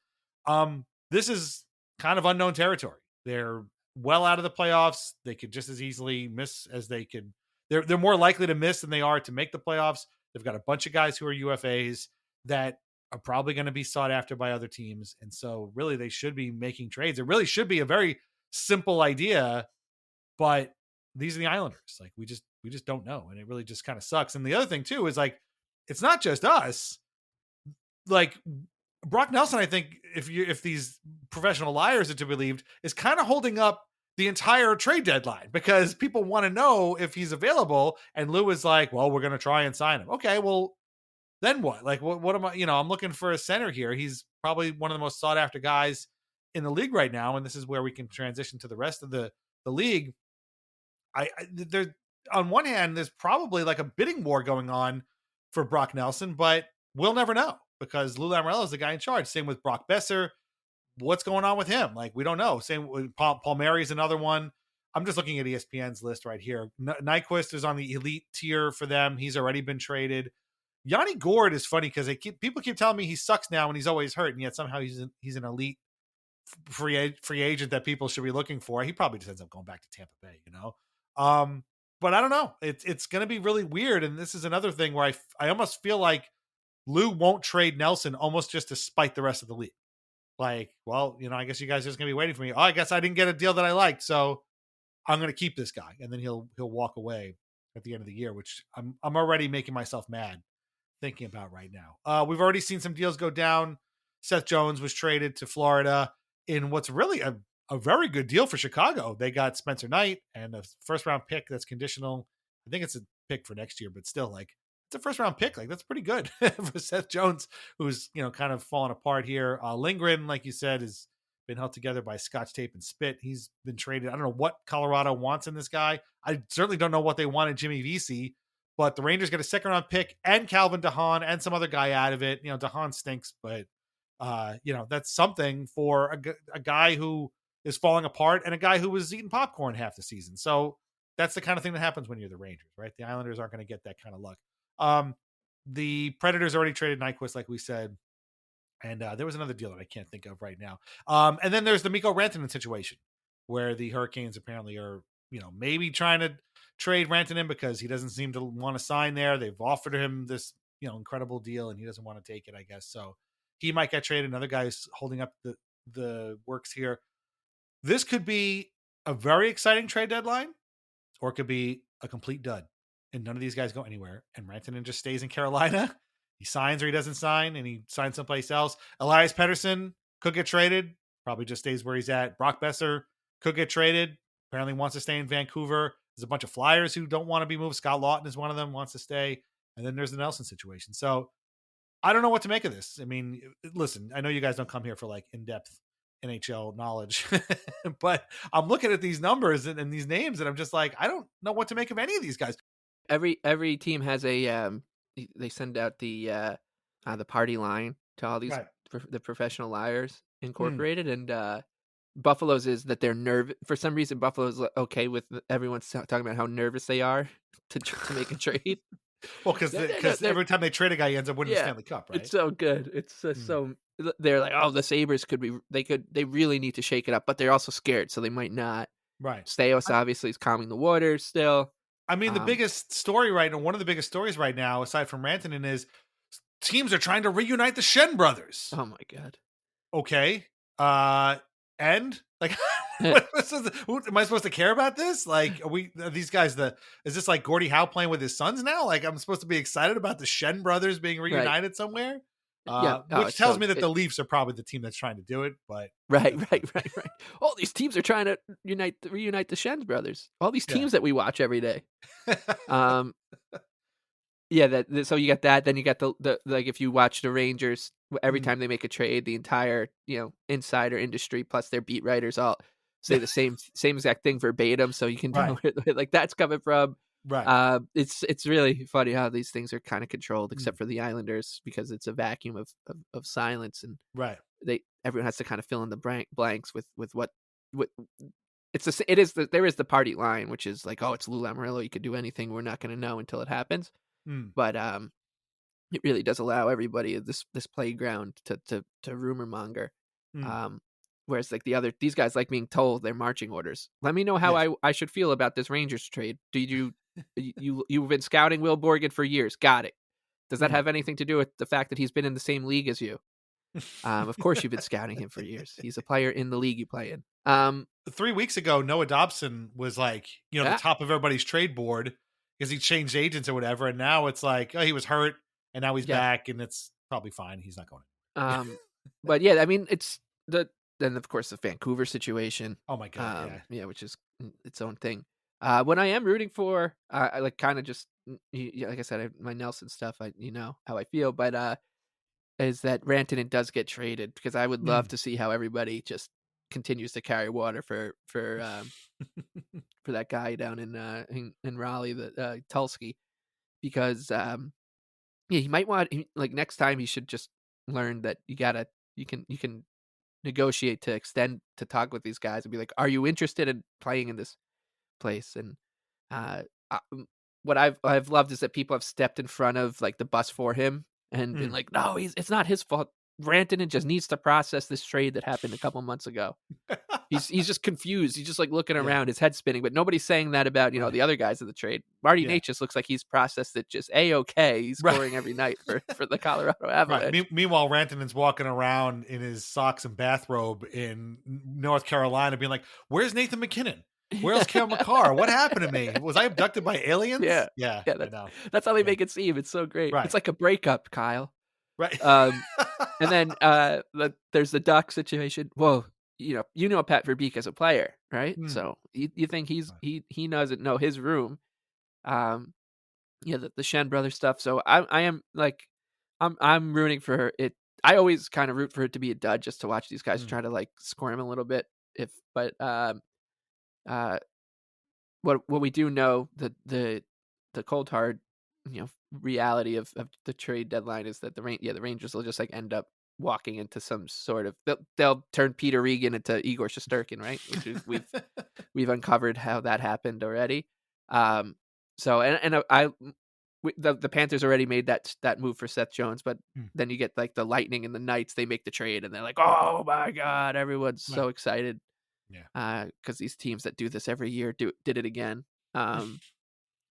This is kind of unknown territory. They're well out of the playoffs. They could just as easily miss as they could. They're more likely to miss than they are to make the playoffs. They've got a bunch of guys who are UFAs that are probably going to be sought after by other teams. And so really they should be making trades. It really should be a very simple idea, but these are the Islanders. Like we just don't know. And it really just kind of sucks. And the other thing too is like, it's not just us. Like Brock Nelson, I think if these professional liars are to be believed, is kind of holding up the entire trade deadline because people want to know if he's available. And Lou is like, well, we're going to try and sign him. Okay, well, then what? Like, what am I, I'm looking for a center here. He's probably one of the most sought after guys in the league right now. And this is where we can transition to the rest of the league. There, on one hand, there's probably like a bidding war going on for Brock Nelson, but we'll never know because Lou Lamoriello is the guy in charge. Same with Brock Besser. What's going on with him? Like, we don't know. Same with Palmieri is another one. I'm just looking at ESPN's list right here. Nyquist is on the elite tier for them. He's already been traded. Yanni Gourde is funny because people keep telling me he sucks now and he's always hurt, and yet somehow he's an elite free agent that people should be looking for. He probably just ends up going back to Tampa Bay, But I don't know. It's going to be really weird, and this is another thing where I almost feel like Lou won't trade Nelson almost just to spite the rest of the league. Like, well, I guess you guys are just going to be waiting for me. Oh, I guess I didn't get a deal that I liked, so I'm going to keep this guy, and then he'll walk away at the end of the year, which I'm already making myself mad thinking about right now. We've already seen some deals go down. Seth Jones was traded to Florida in what's really a very good deal for Chicago. They got Spencer Knight and a first round pick that's conditional. I think it's a pick for next year, but still, like, it's a first round pick. Like, that's pretty good for Seth Jones, who's, kind of falling apart here. Lindgren, like you said, has been held together by Scotch tape and spit. He's been traded. I don't know what Colorado wants in this guy. I certainly don't know what they want in Jimmy Vesey, but the Rangers get a second round pick and Calvin DeHaan and some other guy out of it. DeHaan stinks, but that's something for a guy who is falling apart and a guy who was eating popcorn half the season. So that's the kind of thing that happens when you're the Rangers, right? The Islanders aren't going to get that kind of luck. The Predators already traded Nyquist, like we said. And there was another deal that I can't think of right now. And then there's the Mikko Rantanen situation where the Hurricanes apparently are, maybe trying to trade Rantanen because he doesn't seem to want to sign there. They've offered him this, incredible deal and he doesn't want to take it, I guess. So he might get traded. Another guy's holding up the works here. This could be a very exciting trade deadline, or it could be a complete dud. And none of these guys go anywhere. And Rantanen just stays in Carolina. He signs or he doesn't sign, and he signs someplace else. Elias Pettersson could get traded. Probably just stays where he's at. Brock Besser could get traded. Apparently wants to stay in Vancouver. There's a bunch of Flyers who don't want to be moved. Scott Lawton is one of them, wants to stay. And then there's the Nelson situation. So I don't know what to make of this. I mean, listen, I know you guys don't come here for like in-depth NHL knowledge, but I'm looking at these numbers and these names, and I'm just like, I don't know what to make of any of these guys. Every team has a they send out the party line to all these the Professional Liars Incorporated, and Buffalo's is that they're nervous. For some reason, Buffalo's okay with everyone's talking about how nervous they are to make a trade. Well, because every time they trade a guy, he ends up winning the Stanley Cup, right? It's so good. It's so they're like, oh, the Sabres they really need to shake it up, but they're also scared, so they might not. Right. Staios obviously is calming the waters still. I mean, the biggest story right now, one of the biggest stories right now, aside from Rantanen, is teams are trying to reunite the Shen brothers. Oh my God. Okay. And like, am I supposed to care about this? Like, are these guys is this like Gordie Howe playing with his sons now? Like, I'm supposed to be excited about the Shen brothers being reunited somewhere? Which tells me that the Leafs are probably the team that's trying to do it, but right. All these teams are trying to reunite the Shen brothers. All these teams that we watch every day. So you got that. Then you got the like, if you watch the Rangers, every time they make a trade, the entire insider industry plus their beat writers all say the same exact thing verbatim, so you can tell where like that's coming from. Right. It's really funny how these things are kind of controlled, except for the Islanders, because it's a vacuum of silence, and everyone has to kind of fill in the blanks with what there is the party line, which is like, oh, it's Lou Lamoriello, you could do anything, we're not going to know until it happens. But it really does allow everybody this playground to rumor monger. Whereas like these guys like being told their marching orders. Let me know how I should feel about this Rangers trade. You've been scouting Will Borgen for years. Got it. Does that have anything to do with the fact that he's been in the same league as you? Of course you've been scouting him for years. He's a player in the league you play in. 3 weeks ago, Noah Dobson was like, the top of everybody's trade board because he changed agents or whatever. And now it's like, oh, he was hurt and now he's back and it's probably fine. He's not going. But yeah, I mean, it's then of course the Vancouver situation. Oh my God. Which is its own thing. What I am rooting for, I like kind of just, like I said, my Nelson stuff, how I feel, but is that Rantanen does get traded, because I would love to see how everybody just continues to carry water for that guy down in Raleigh, the Tulski, because he might like next time he should just learn that you can negotiate to extend to talk with these guys and be like, are you interested in playing in this place? And what I've loved is that people have stepped in front of like the bus for him and been like, no, it's not his fault. Rantanen just needs to process this trade that happened a couple months ago. He's just confused. He's just like looking around, his head spinning, but nobody's saying that about, the other guys in the trade. Marty Nate just looks like he's processed it just A-okay. He's scoring every night for the Colorado Avalanche. Right. Meanwhile, Rantanen's walking around in his socks and bathrobe in North Carolina being like, where's Nathan McKinnon? Where's Cale Makar? What happened to me? Was I abducted by aliens? Yeah. That's how they make it seem. It's so great. Right. It's like a breakup, Kyle. Right. And then there's the Duck situation. Well, Pat Verbeek as a player, right? So you think he doesn't know his room. The Shen brother stuff. So I am like, I'm rooting for it. I always kind of root for it to be a dud, just to watch these guys try to like squirm a little bit. What we do know, the cold hard reality of the trade deadline is that the Rangers will just like end up walking into some sort of, they'll turn Peter Regan into Igor Shesterkin, right? Which is we've uncovered how that happened already. So the Panthers already made that move for Seth Jones, but then you get like the Lightning and the Knights, they make the trade and they're like, oh my God, everyone's so excited. Because these teams that do this every year did it again.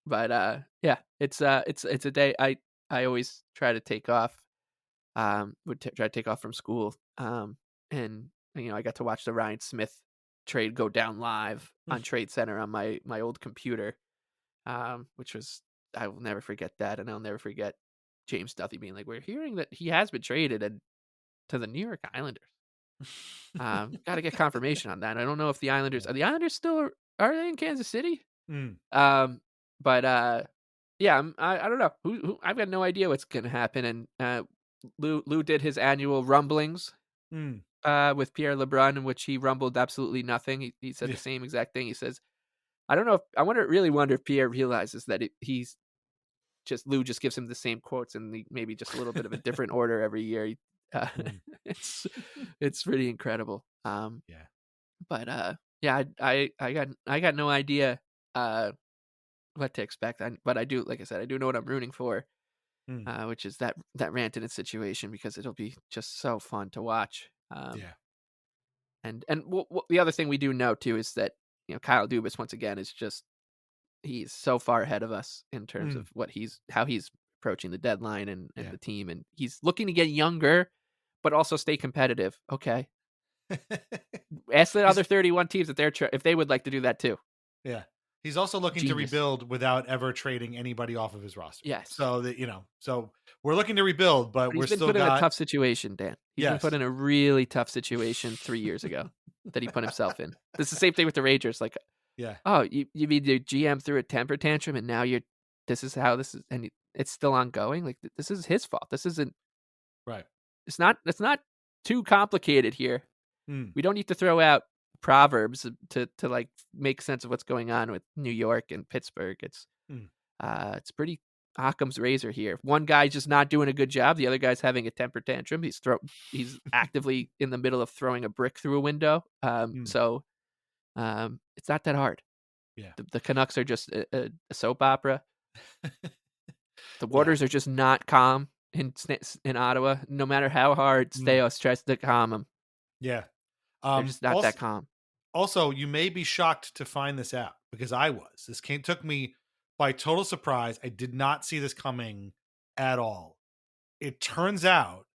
But it's a day I always try to take off. Try to take off from school. And I got to watch the Ryan Smith trade go down live on Trade Center on my old computer, which was, I will never forget that, and I'll never forget James Duthie being like, "We're hearing that he has been traded to the New York Islanders." Got to get confirmation on that. I don't know if the Islanders are still are they in Kansas City? But I don't know. I've got no idea what's going to happen. And Lou did his annual rumblings with Pierre LeBrun, in which he rumbled absolutely nothing. He said the same exact thing. He says, "I don't know. Really wonder if Pierre realizes that he's just Lou just gives him the same quotes and maybe just a little bit of a different order every year." It's pretty incredible. But yeah, I got no idea what to expect. But I do, like I said, I do know what I'm rooting for, which is that Rantanen situation, because it'll be just so fun to watch. Yeah. And the other thing we do know too is that, you know, Kyle Dubas once again is just, he's so far ahead of us in terms of how he's approaching the deadline and the team, and he's looking to get younger, but also stay competitive. Okay, ask the other 31 teams if they would like to do that too. Yeah. He's also looking to Genius. rebuild without ever trading anybody off of his roster. Yes. So that, you know, so we're looking to rebuild, but he's we're been still put in got a tough situation, Dan. He's been put in a really tough situation 3 years ago that he put himself in. It's the same thing with the Rangers. Like, yeah. Oh, you mean the GM threw a temper tantrum, and now this is how this is, and it's still ongoing. Like, this is his fault. This isn't right. It's not too complicated here. We don't need to throw out proverbs to like make sense of what's going on with New York and Pittsburgh. It's pretty Occam's razor here. One guy's just not doing a good job. The other guy's having a temper tantrum. He's actively in the middle of throwing a brick through a window. So it's not that hard. Yeah. The Canucks are just a soap opera. The waters are just not calm in Ottawa, no matter how hard Steos tries to calm them. Yeah. They're just not that calm. Also, you may be shocked to find this out, because I was. This took me by total surprise. I did not see this coming at all. It turns out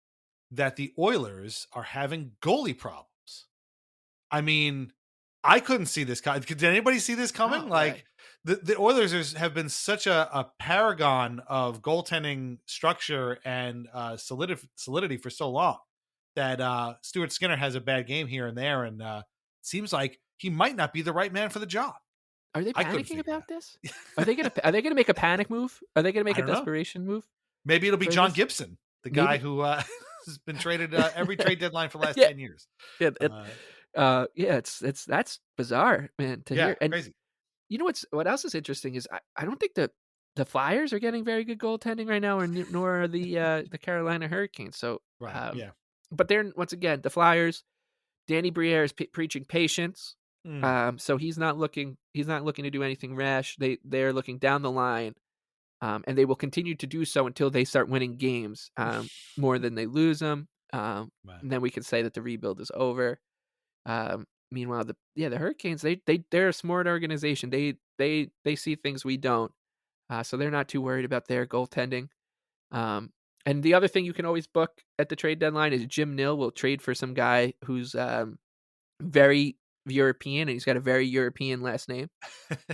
that the Oilers are having goalie problems. I mean, I couldn't see this coming. Did anybody see this coming? The Oilers have been such a paragon of goaltending structure and solidity for so long that Stuart Skinner has a bad game here and there, and seems like he might not be the right man for the job. Are they panicking about this? Are they gonna make a panic move? Are they gonna make a desperation move? Maybe it'll be John Gibson, the guy who has been traded every trade deadline for the last 10 years. Yeah, that's bizarre, man, to hear. And crazy. You know what else is interesting is I don't think the Flyers are getting very good goaltending right now, nor are the Carolina Hurricanes. So but they're, once again, the Flyers. Danny Briere is preaching patience. So he's not looking to do anything rash. They're looking down the line, and they will continue to do so until they start winning games more than they lose them. And then we can say that the rebuild is over. Meanwhile, the Hurricanes, they're a smart organization. They see things we don't, so they're not too worried about their goaltending. And the other thing you can always book at the trade deadline is Jim Nill will trade for some guy who's very European, and he's got a very European last name,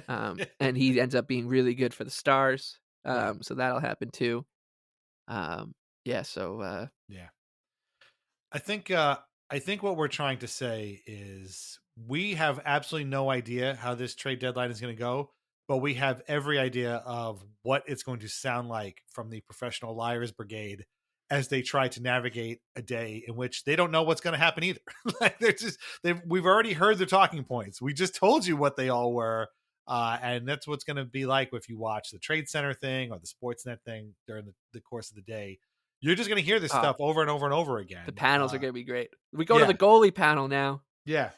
and he ends up being really good for the Stars. So that'll happen too. I think what we're trying to say is we have absolutely no idea how this trade deadline is going to go, but we have every idea of what it's going to sound like from the professional liars brigade as they try to navigate a day in which they don't know what's going to happen either. We've already heard the talking points. We just told you what they all were. And that's what's going to be like if you watch the Trade Center thing or the Sportsnet thing during the course of the day. You're just going to hear this stuff over and over and over again. The panels are going to be great. We go to the goalie panel now. Yeah.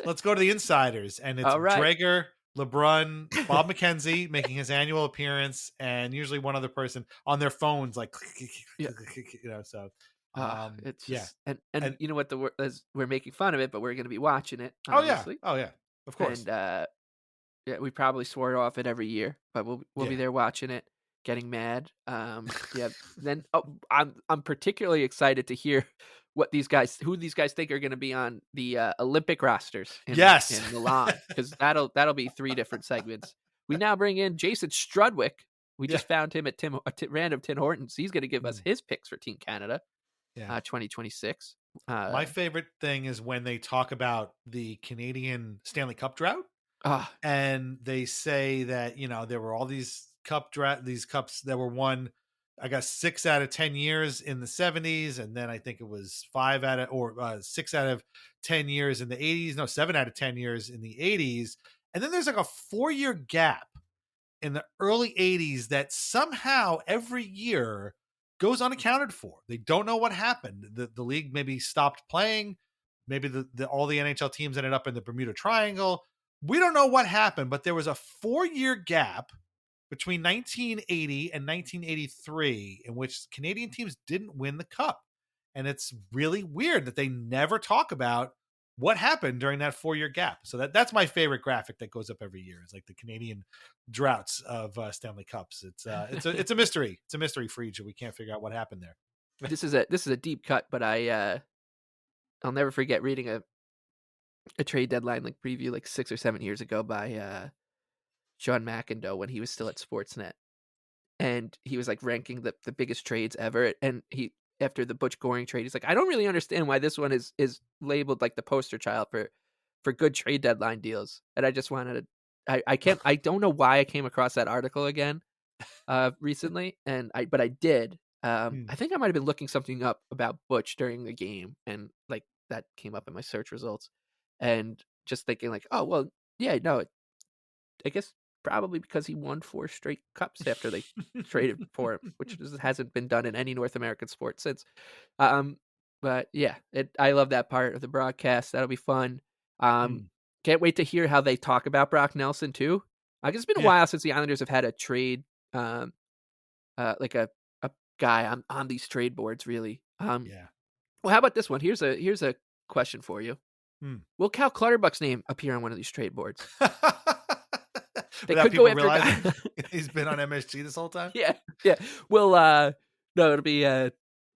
Let's go to the insiders. And it's Drager, LeBrun, Bob McKenzie making his annual appearance, and usually one other person on their phones, like, so. It's just, and you know what, we're making fun of it, but we're going to be watching it. Obviously. Oh yeah. Of course. And we probably swore off it every year, but we'll be there watching it, getting mad. Then I'm particularly excited to hear who these guys think are going to be on the Olympic rosters in Milan, because that'll be 3 different segments. We now bring in Jason Strudwick. We just found him at random Tim Hortons. He's going to give us his picks for Team Canada 2026. My favorite thing is when they talk about the Canadian Stanley Cup drought. And they say that, there were all these cups that were won, I guess 6 out of 10 years in the 70s, and then I think it was 6 out of 10 years in the 80s. No, 7 out of 10 years in the 80s. And then there's like a 4-year gap in the early 80s that somehow every year goes unaccounted for. They don't know what happened. The league maybe stopped playing. maybe all the NHL teams ended up in the Bermuda Triangle. We don't know what happened, but there was a 4-year gap between 1980 and 1983 in which Canadian teams didn't win the cup. And it's really weird that they never talk about what happened during that 4-year gap. So that's my favorite graphic that goes up every year. It's like the Canadian droughts of Stanley Cups. It's a mystery. It's a mystery for each. We can't figure out what happened there. This is a deep cut, but I'll never forget reading a trade deadline like preview like 6 or 7 years ago by Sean McIndoe when he was still at Sportsnet, and he was like ranking the biggest trades ever. And he, after the Butch Goring trade, he's like, I don't really understand why this one is labeled like the poster child for good trade deadline deals. And I just wanted to, I don't know why I came across that article again recently, but I did. I think I might have been looking something up about Butch during the game, and like that came up in my search results, and just thinking like, oh well, yeah, no, I guess probably because he won 4 straight cups after they traded for him, which hasn't been done in any North American sport since. But yeah, I love that part of the broadcast. That'll be fun. Can't wait to hear how they talk about Brock Nelson too. I guess it's been a while since the Islanders have had a trade, like a guy on these trade boards, really. Well, how about this one? Here's a question for you. Will Cal Clutterbuck's name appear on one of these trade boards? They Without could go people after realizing he's been on MSG this whole time. Yeah. Well, no, it'll be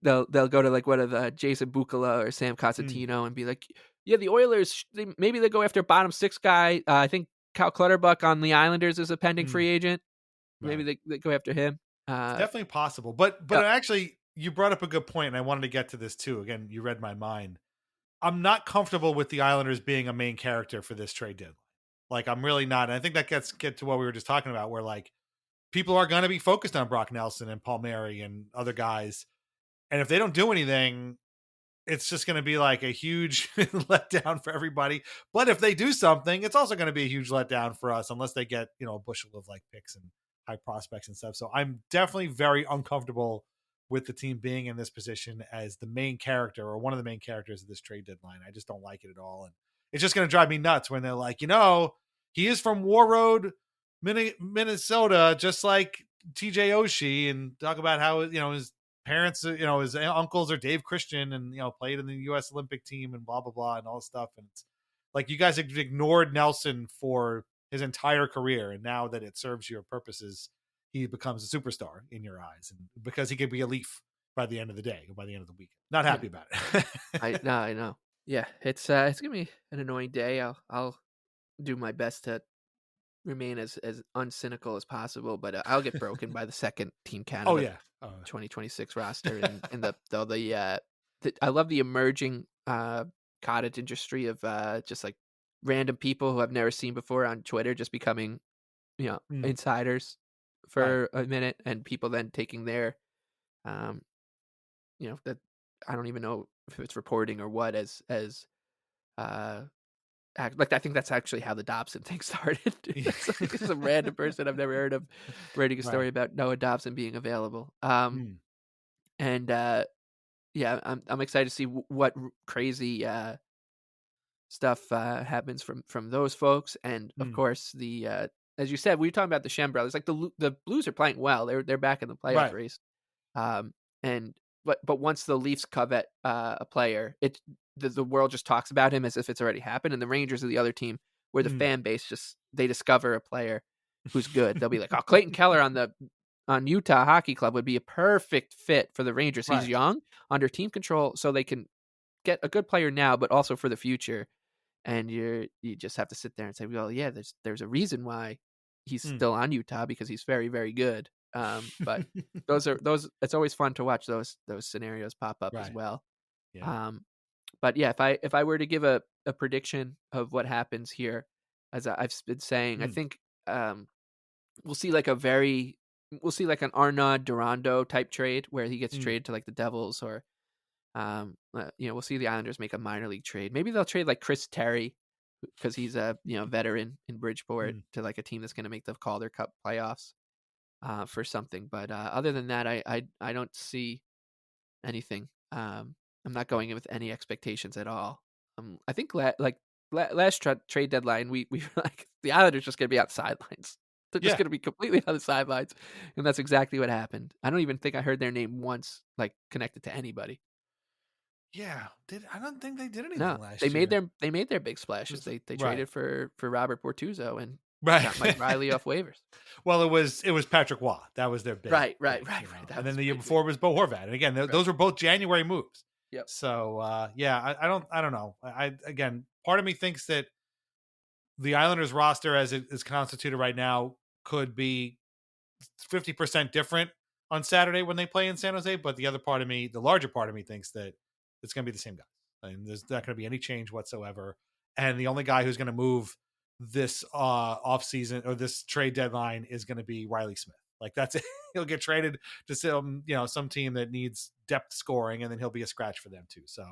they'll go to like one of Jason Bukala or Sam Cosentino and be like, yeah, the Oilers maybe they go after a bottom 6 guy. I think Cal Clutterbuck on the Islanders is a pending free agent. Right. Maybe they go after him. It's definitely possible. But actually, you brought up a good point, and I wanted to get to this too. Again, you read my mind. I'm not comfortable with the Islanders being a main character for this trade deadline. Like, I'm really not. And I think that get to what we were just talking about, where like people are going to be focused on Brock Nelson and Palmieri and other guys. And if they don't do anything, it's just going to be like a huge letdown for everybody. But if they do something, it's also going to be a huge letdown for us, unless they get, a bushel of like picks and high prospects and stuff. So I'm definitely very uncomfortable with the team being in this position as the main character or one of the main characters of this trade deadline. I just don't like it at all. And it's just going to drive me nuts when they're like, he is from War Road, Minnesota, just like TJ Oshie, and talk about how, his parents, his uncles are Dave Christian and, played in the U.S. Olympic team and blah, blah, blah, and all this stuff. And it's like, you guys have ignored Nelson for his entire career. And now that it serves your purposes, he becomes a superstar in your eyes, and because he could be a Leaf by the end of the day or by the end of the week. Not happy about it. I know. Yeah, it's gonna be an annoying day. I'll do my best to remain as uncynical as possible, but I'll get broken by the second Team Canada 2026 roster and I love the emerging cottage industry of just like random people who I've never seen before on Twitter just becoming insiders for a minute, and people then taking their that I don't even know if it's reporting or what as like I think that's actually how the Dobson thing started. It's like some random person I've never heard of writing a story about Noah Dobson being available. And I'm excited to see what crazy stuff happens from those folks. And of course, the as you said, we were talking about the Shem brothers. Like the Blues are playing well; they're back in the playoff race. But once the Leafs covet a player, the world just talks about him as if it's already happened. And the Rangers are the other team where the fan base they discover a player who's good. They'll be like, oh, Clayton Keller on Utah Hockey Club would be a perfect fit for the Rangers. He's young, under team control, so they can get a good player now, but also for the future. And you just have to sit there and say, well, yeah, there's a reason why he's still on Utah, because he's very, very good. But those it's always fun to watch those scenarios pop up as well. Yeah. But yeah, if I were to give a prediction of what happens here, as I've been saying, I think we'll see like an Arnaud Durando type trade where he gets traded to like the Devils, or we'll see the Islanders make a minor league trade. Maybe they'll trade like Chris Terry, because he's a veteran in Bridgeport, to like a team that's going to make the Calder Cup playoffs for something. But other than that, I don't see anything. I'm not going in with any expectations at all. I think last trade deadline, we were like the Islanders just gonna be on the sidelines. They're just gonna be completely on the sidelines, and that's exactly what happened. I don't even think I heard their name once, like connected to anybody. Yeah, I don't think they did anything No, last they year. made their big splashes. They Right. traded for Robert Bortuzzo and Right. got Mike Riley off waivers. Well, it was Patrick Waugh. That was their big. Right. And then the year before was Bo Horvat. And again, those were both January moves. Yep. So I don't know. Again, part of me thinks that the Islanders roster as it is constituted right now could be 50% different on Saturday when they play in San Jose. But the other part of me, the larger part of me, thinks that it's going to be the same guys. And there's not going to be any change whatsoever. And the only guy who's going to move this offseason or this trade deadline is going to be Riley Smith. Like that's it. He'll get traded to some team that needs depth scoring, and then he'll be a scratch for them too. So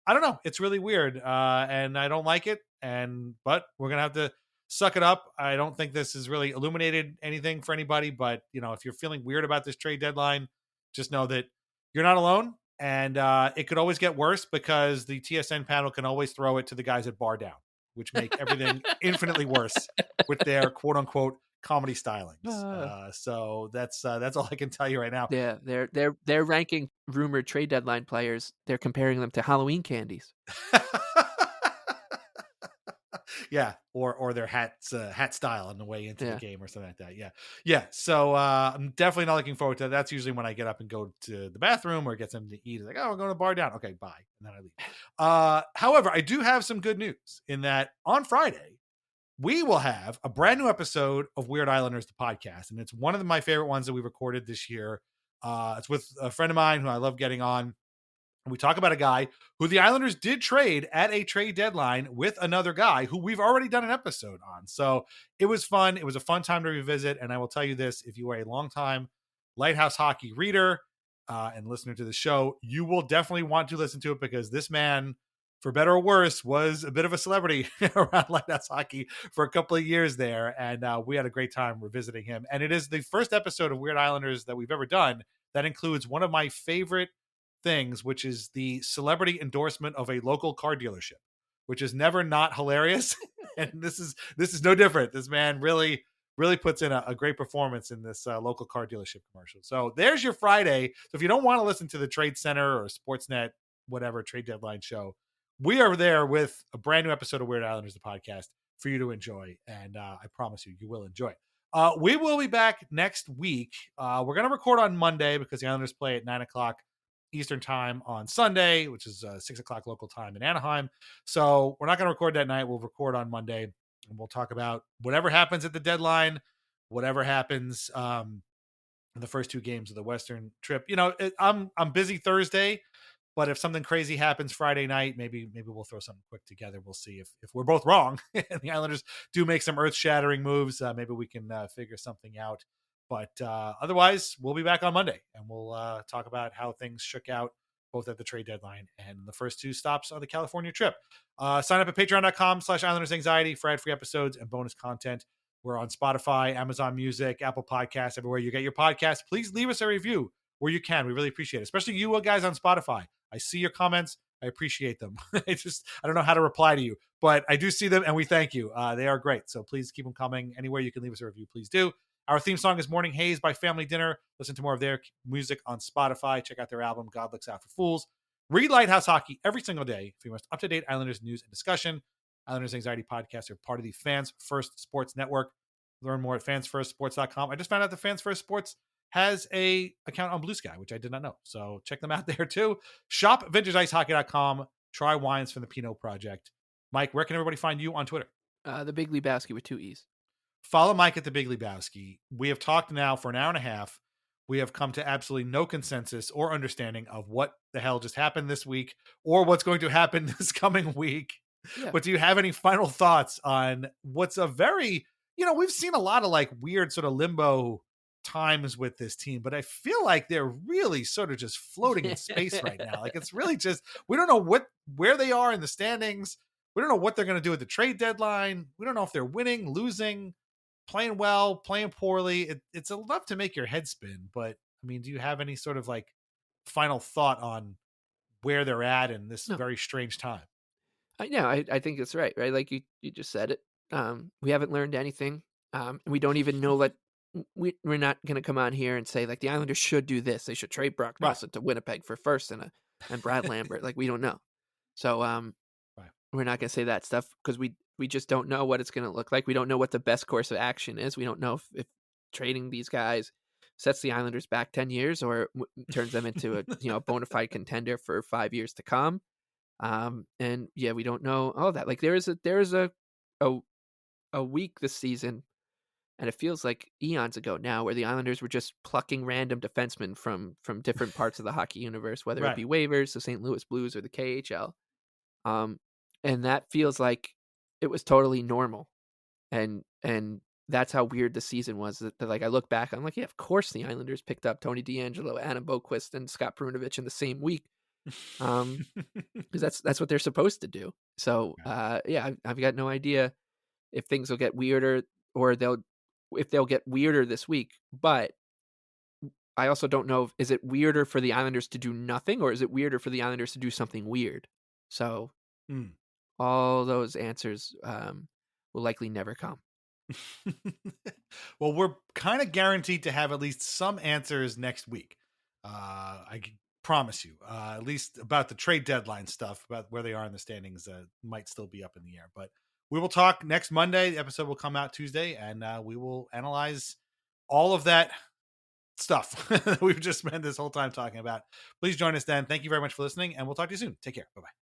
I don't know. It's really weird, and I don't like it. But we're gonna have to suck it up. I don't think this has really illuminated anything for anybody. But if you're feeling weird about this trade deadline, just know that you're not alone. And it could always get worse because the TSN panel can always throw it to the guys at Bar Down, which make everything infinitely worse with their quote unquote comedy stylings. So that's all I can tell you right now. Yeah, they're ranking rumored trade deadline players. They're comparing them to Halloween candies. Yeah, or their hat style on the way into the game or something like that. Yeah. So I'm definitely not looking forward to that. That's usually when I get up and go to the bathroom or get something to eat. It's like, we're going to Bar Down. Okay, bye, and then I leave. However, I do have some good news in that on Friday we will have a brand new episode of Weird Islanders, the podcast, and it's one of my favorite ones that we recorded this year. It's with a friend of mine who I love getting on. We talk about a guy who the Islanders did trade at a trade deadline with another guy who we've already done an episode on. So it was fun. It was a fun time to revisit. And I will tell you this, if you are a longtime Lighthouse Hockey reader and listener to the show, you will definitely want to listen to it because this man, for better or worse, was a bit of a celebrity around Lighthouse Hockey for a couple of years there. And we had a great time revisiting him. And it is the first episode of Weird Islanders that we've ever done that includes one of my favorite things, which is the celebrity endorsement of a local car dealership, which is never not hilarious. And this is no different. This man really puts in a great performance in this local car dealership commercial. So there's your Friday. So if you don't want to listen to the Trade Center or Sportsnet, whatever trade deadline show, we are there with a brand new episode of Weird Islanders, the podcast, for you to enjoy. And I promise you will enjoy it. We will be back next week. We're going to record on Monday because the Islanders play at 9:00 Eastern time on Sunday, which is 6:00 local time in Anaheim. So we're not going to record that night. We'll record on Monday and we'll talk about whatever happens at the deadline, whatever happens in the first two games of the Western trip. I'm busy Thursday, but if something crazy happens Friday night, maybe we'll throw something quick together. We'll see if we're both wrong and the Islanders do make some earth-shattering moves. Maybe we can figure something out. But otherwise, we'll be back on Monday, and we'll talk about how things shook out, both at the trade deadline and the first two stops on the California trip. Sign up at patreon.com/IslandersAnxiety for ad-free episodes and bonus content. We're on Spotify, Amazon Music, Apple Podcasts, everywhere you get your podcasts. Please leave us a review where you can. We really appreciate it, especially you guys on Spotify. I see your comments. I appreciate them. I don't know how to reply to you, but I do see them, and we thank you. They are great, so please keep them coming. Anywhere you can leave us a review, please do. Our theme song is Morning Haze by Family Dinner. Listen to more of their music on Spotify. Check out their album, God Looks Out for Fools. Read Lighthouse Hockey every single day for your most up-to-date Islanders news and discussion. Islanders Anxiety Podcasts are part of the Fans First Sports Network. Learn more at fansfirstsports.com. I just found out that Fans First Sports has a account on Blue Sky, which I did not know. So check them out there too. Shop VintageIceHockey.com. Try wines from the Pinot Project. Mike, where can everybody find you on Twitter? The Big Lebowski with 2 E's. Follow Mike at the Big Lebowski. We have talked now for an hour and a half. We have come to absolutely no consensus or understanding of what the hell just happened this week or what's going to happen this coming week. Yeah. But do you have any final thoughts on what's a very, we've seen a lot of like weird sort of limbo times with this team, but I feel like they're really sort of just floating in space right now. Like it's really just, we don't know where they are in the standings. We don't know what they're going to do at the trade deadline. We don't know if they're winning, losing, playing well, playing poorly. It's enough to make your head spin. But I mean, do you have any sort of like final thought on where they're at in this very strange time? I think it's right. Like you just said it. We haven't learned anything. We don't even know that we're not going to come on here and say like the Islanders should do this. They should trade Brock Right. Nelson to Winnipeg for first and Brad Lambert. Like we don't know. So we're not going to say that stuff because we just don't know what it's going to look like. We don't know what the best course of action is. We don't know if trading these guys sets the Islanders back 10 years or turns them into a bona fide contender for 5 years to come. And yeah, we don't know all that. Like there is a week this season, and it feels like eons ago now, where the Islanders were just plucking random defensemen from different parts of the hockey universe, whether it be waivers, the St. Louis Blues, or the KHL. And that feels like it was totally normal, and that's how weird the season was. That like I look back, I'm like, yeah, of course the Islanders picked up Tony DeAngelo, Adam Boquist, and Scott Perunovich in the same week. Because that's what they're supposed to do. So I've got no idea if things will get weirder or if they'll get weirder this week. But I also don't know is it weirder for the Islanders to do nothing or is it weirder for the Islanders to do something weird? So all those answers will likely never come. Well, we're kind of guaranteed to have at least some answers next week. I promise you, at least about the trade deadline stuff, about where they are in the standings, might still be up in the air. But we will talk next Monday. The episode will come out Tuesday, and we will analyze all of that stuff that we've just spent this whole time talking about. Please join us then. Thank you very much for listening, and we'll talk to you soon. Take care. Bye-bye.